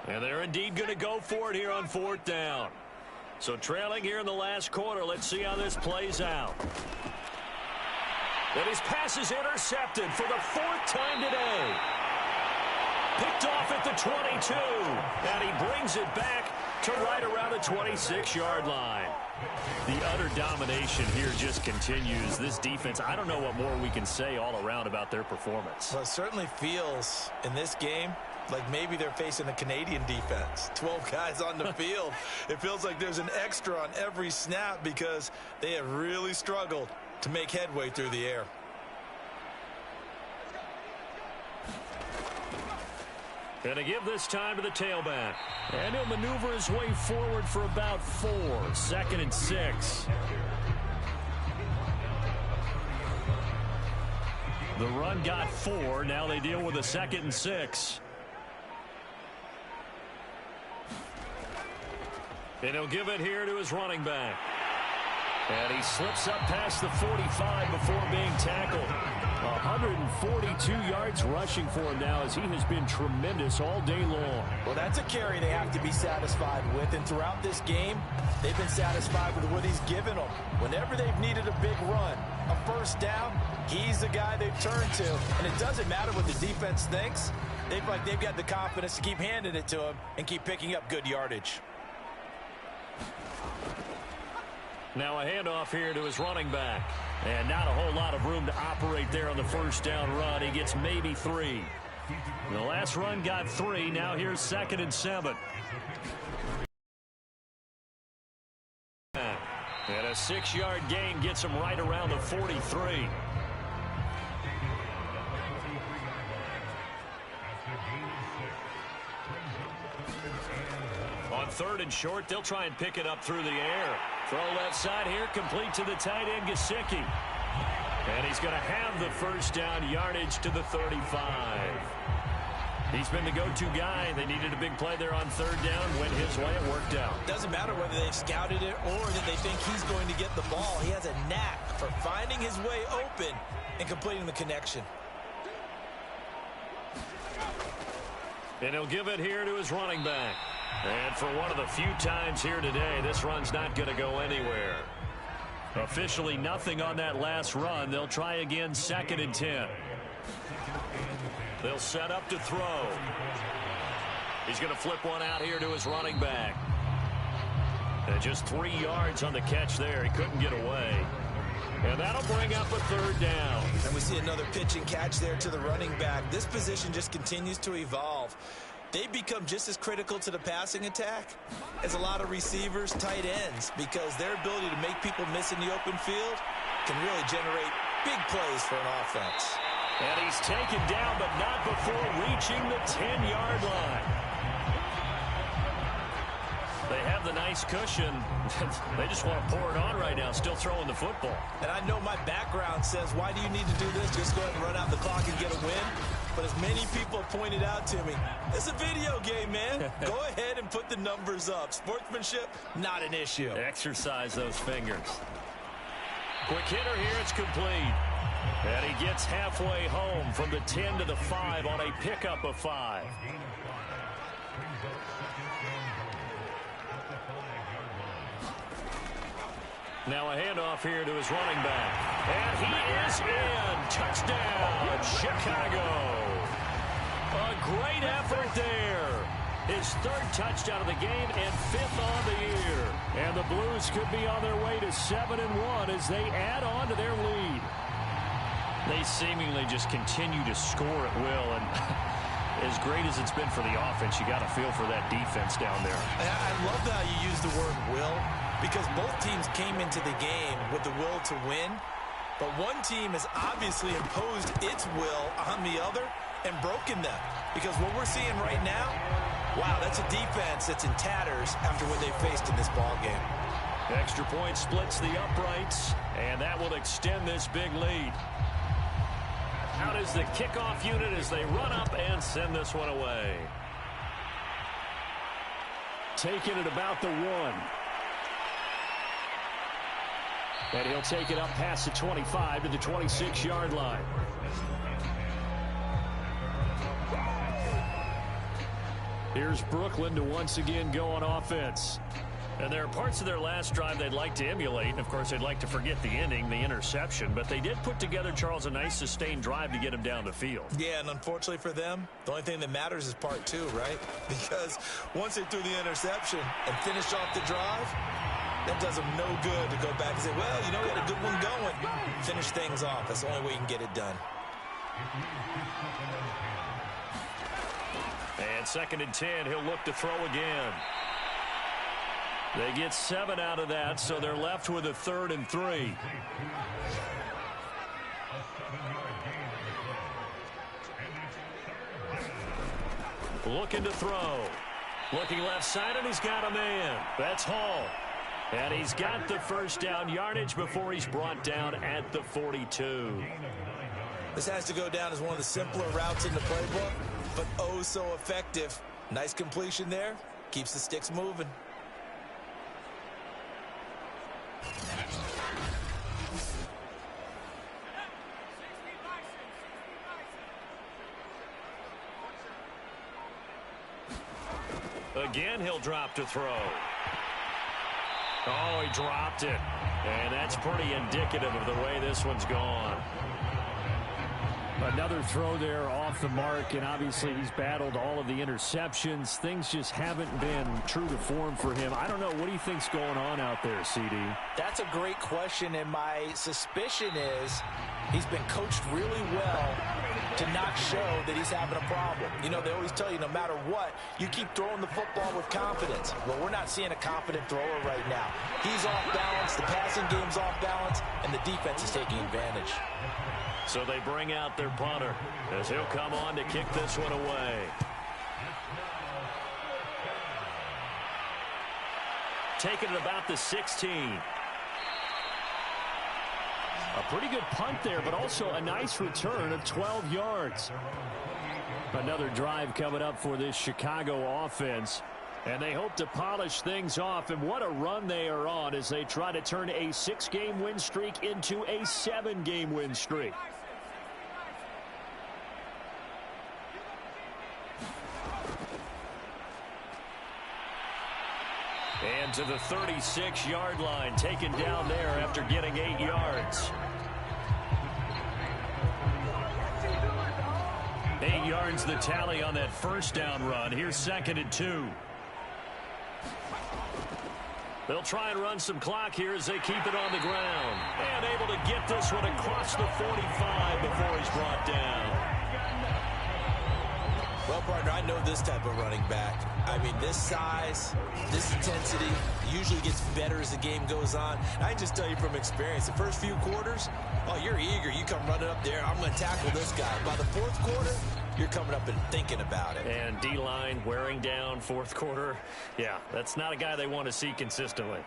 And they're indeed going to go for it here on 4th down. So trailing here in the last quarter. Let's see how this plays out. And his pass is intercepted for the 4th time today. Picked off at the 22. And he brings it back to right around the 26-yard line. The utter domination here just continues. This defense, I don't know what more we can say all around about their performance. Well, it certainly feels in this game like maybe they're facing a Canadian defense. 12 guys on the field. It feels like there's an extra on every snap because they have really struggled to make headway through the air. Going to give this time to the tailback. And he'll maneuver his way forward for about 4. 2nd and 6. The run got 4. Now they deal with a 2nd and 6. And he'll give it here to his running back. And he slips up past the 45 before being tackled. 142 yards rushing for him now as he has been tremendous all day long. Well, that's a carry they have to be satisfied with. And throughout this game, they've been satisfied with what he's given them. Whenever they've needed a big run, a 1st down, he's the guy they've turned to. And it doesn't matter what the defense thinks. They've got the confidence to keep handing it to him and keep picking up good yardage. Now a handoff here to his running back. And not a whole lot of room to operate there on the 1st down run. He gets maybe 3. The last run got 3. Now here's 2nd and 7. And a 6-yard gain gets him right around the 43. On 3rd and short, they'll try and pick it up through the air. Throw left side here, complete to the tight end, Gesicki. And he's going to have the 1st down yardage to the 35. He's been the go-to guy. They needed a big play there on 3rd down. Went his way, it worked out. Doesn't matter whether they've scouted it or that they think he's going to get the ball. He has a knack for finding his way open and completing the connection. And he'll give it here to his running back. And for one of the few times here today, this run's not going to go anywhere. Officially nothing on that last run. They'll try again 2nd and 10. They'll set up to throw. He's going to flip one out here to his running back. And just 3 yards on the catch there. He couldn't get away. And that'll bring up a 3rd down. And we see another pitch and catch there to the running back. This position just continues to evolve. They've become just as critical to the passing attack as a lot of receivers, tight ends, because their ability to make people miss in the open field can really generate big plays for an offense. And he's taken down, but not before reaching the 10-yard line. They have the nice cushion. They just want to pour it on right now, still throwing the football. And I know my background says, why do you need to do this? Just go ahead and run out the clock and get a win. But as many people pointed out to me, it's a video game, man. Go ahead and put the numbers up. Sportsmanship, not an issue. Exercise those fingers. Quick hitter here, it's complete. And he gets halfway home from the 10 to the 5 on a pickup of 5. Now a handoff here to his running back. And he is in. Touchdown, Chicago. A great effort there. His third touchdown of the game and fifth on the year. And the Blues could be on their way to 7-1 as they add on to their lead. They seemingly just continue to score at will. And as great as it's been for the offense, you got to feel for that defense down there. I love how you use the word will, because both teams came into the game with the will to win. But one team has obviously imposed its will on the other and broken them. Because what we're seeing right now, wow, that's a defense that's in tatters after what they faced in this ball game. Extra point splits the uprights, and that will extend this big lead. Out is the kickoff unit as they run up and send this one away. Taking it about the 1. And he'll take it up past the 25 to the 26-yard line. Here's Brooklyn to once again go on offense. And there are parts of their last drive they'd like to emulate. And, of course, they'd like to forget the ending, the interception. But they did put together, Charles, a nice sustained drive to get him down the field. Yeah, and unfortunately for them, the only thing that matters is part 2, right? Because once they threw the interception and finished off the drive, that does them no good to go back and say, well, you know, we had a good one going. Finish things off. That's the only way you can get it done. And 2nd and 10, he'll look to throw again. They get 7 out of that, so they're left with a 3rd and 3. Looking to throw. Looking left side, and he's got a man. That's Hall. And he's got the first down yardage before he's brought down at the 42. This has to go down as one of the simpler routes in the playbook, but oh so effective. Nice completion there. Keeps the sticks moving. Again, he'll drop to throw. Oh, he dropped it. And that's pretty indicative of the way this one's gone. Another throw there off the mark, and obviously he's battled all of the interceptions. Things just haven't been true to form for him. I don't know. What do you think's going on out there, CD? That's a great question, and my suspicion is he's been coached really well to not show that he's having a problem. You know, they always tell you no matter what, you keep throwing the football with confidence. Well, we're not seeing a confident thrower right now. He's off balance, the passing game's off balance, and the defense is taking advantage. So they bring out their punter as he'll come on to kick this one away. Taking it about the 16. A pretty good punt there, but also a nice return of 12 yards. Another drive coming up for this Chicago offense. And they hope to polish things off. And what a run they are on as they try to turn a 6-game win streak into a 7-game win streak. And to the 36-yard line, taken down there after getting 8 yards. 8 yards the tally on that first down run. Here's 2nd and 2. They'll try and run some clock here as they keep it on the ground. And able to get this one across the 45 before he's brought down. Well, partner, I know this type of running back. I mean, this size, this intensity usually gets better as the game goes on. I can just tell you from experience, the first few quarters, oh, you're eager. You come running up there, I'm going to tackle this guy. By the fourth quarter, you're coming up and thinking about it. And D-line wearing down fourth quarter. Yeah, that's not a guy they want to see consistently.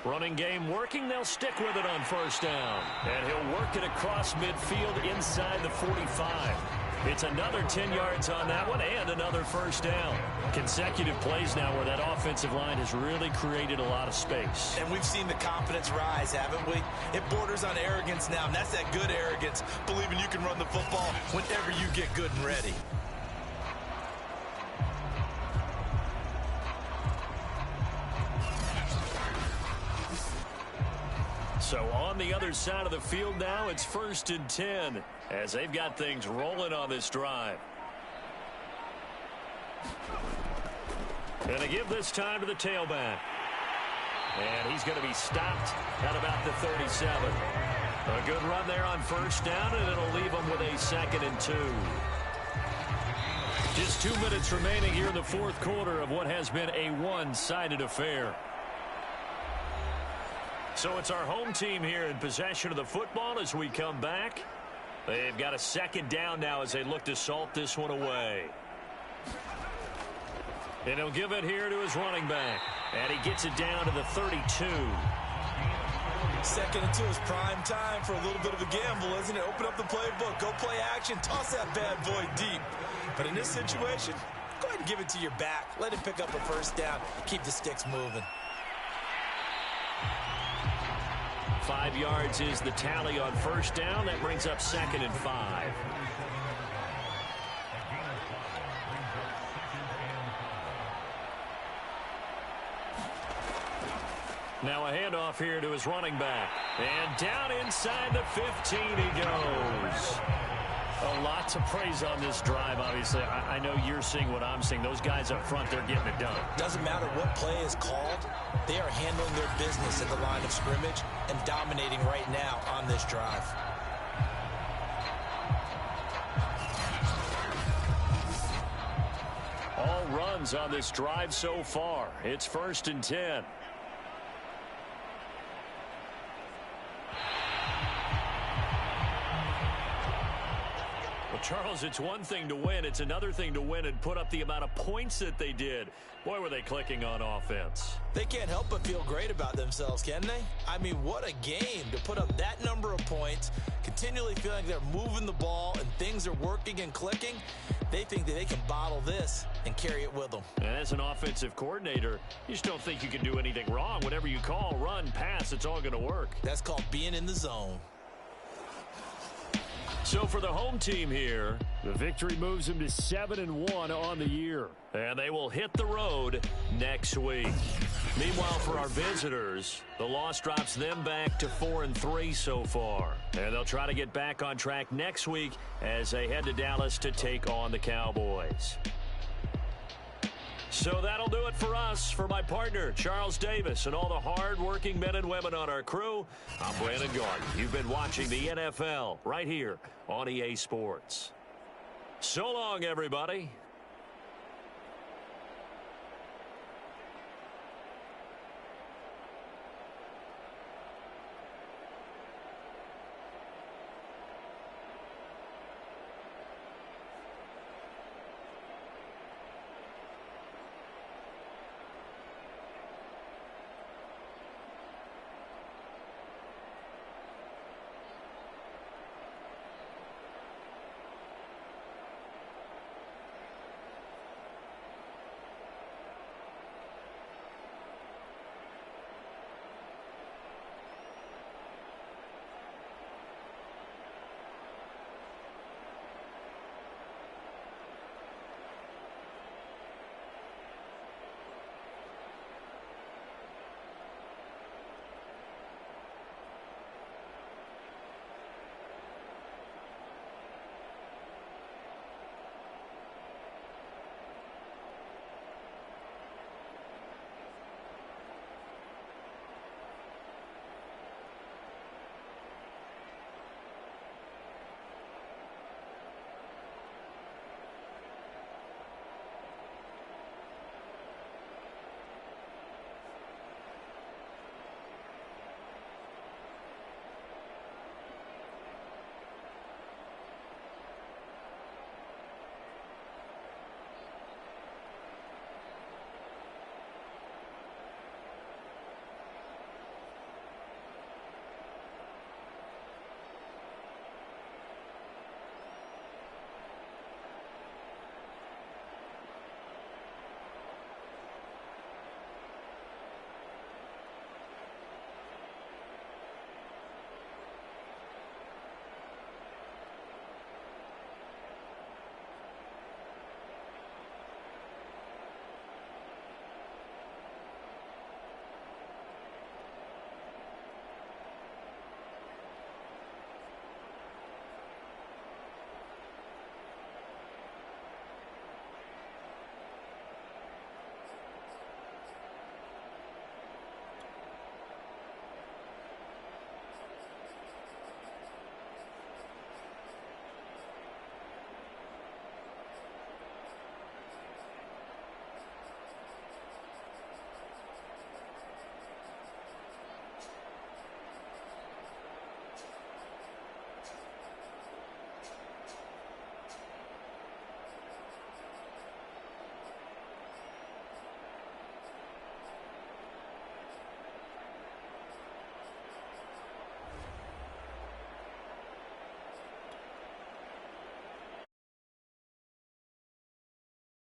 Running game working. They'll stick with it on first down. And he'll work it across midfield inside the 45. It's another 10 yards on that one and another first down. Consecutive plays now where that offensive line has really created a lot of space. And we've seen the confidence rise, haven't we? It borders on arrogance now, and that's that good arrogance, believing you can run the football whenever you get good and ready. So on the other side of the field now, it's 1st and 10 as they've got things rolling on this drive. And they give this time to the tailback. And he's going to be stopped at about the 37. A good run there on 1st down, and it'll leave them with a 2nd and 2. Just 2 minutes remaining here in the 4th quarter of what has been a one-sided affair. So it's our home team here in possession of the football as we come back. They've got a 2nd down now as they look to salt this one away. And he'll give it here to his running back. And he gets it down to the 32. 2nd and 2 is prime time for a little bit of a gamble, isn't it? Open up the playbook, go play action, toss that bad boy deep. But in this situation, go ahead and give it to your back. Let him pick up a 1st down. Keep the sticks moving. 5 yards is the tally on 1st down. That brings up 2nd and 5. Now a handoff here to his running back. And down inside the 15 he goes. A lot to praise on this drive, obviously. I know you're seeing what I'm seeing. Those guys up front, they're getting it done. Doesn't matter what play is called. They are handling their business at the line of scrimmage and dominating right now on this drive. All runs on this drive so far. It's 1st and 10. Charles, it's one thing to win. It's another thing to win and put up the amount of points that they did. Boy, were they clicking on offense. They can't help but feel great about themselves, can they? I mean, what a game to put up that number of points, continually feeling they're moving the ball and things are working and clicking. They think that they can bottle this and carry it with them. And as an offensive coordinator, you just don't think you can do anything wrong. Whatever you call, run, pass, it's all going to work. That's called being in the zone. So for the home team here, the victory moves them to 7-1 on the year. And they will hit the road next week. Meanwhile, for our visitors, the loss drops them back to 4-3 so far. And they'll try to get back on track next week as they head to Dallas to take on the Cowboys. So that'll do it for us. For my partner, Charles Davis, and all the hard-working men and women on our crew, I'm Brandon Garden. You've been watching the NFL right here on EA Sports. So long, everybody.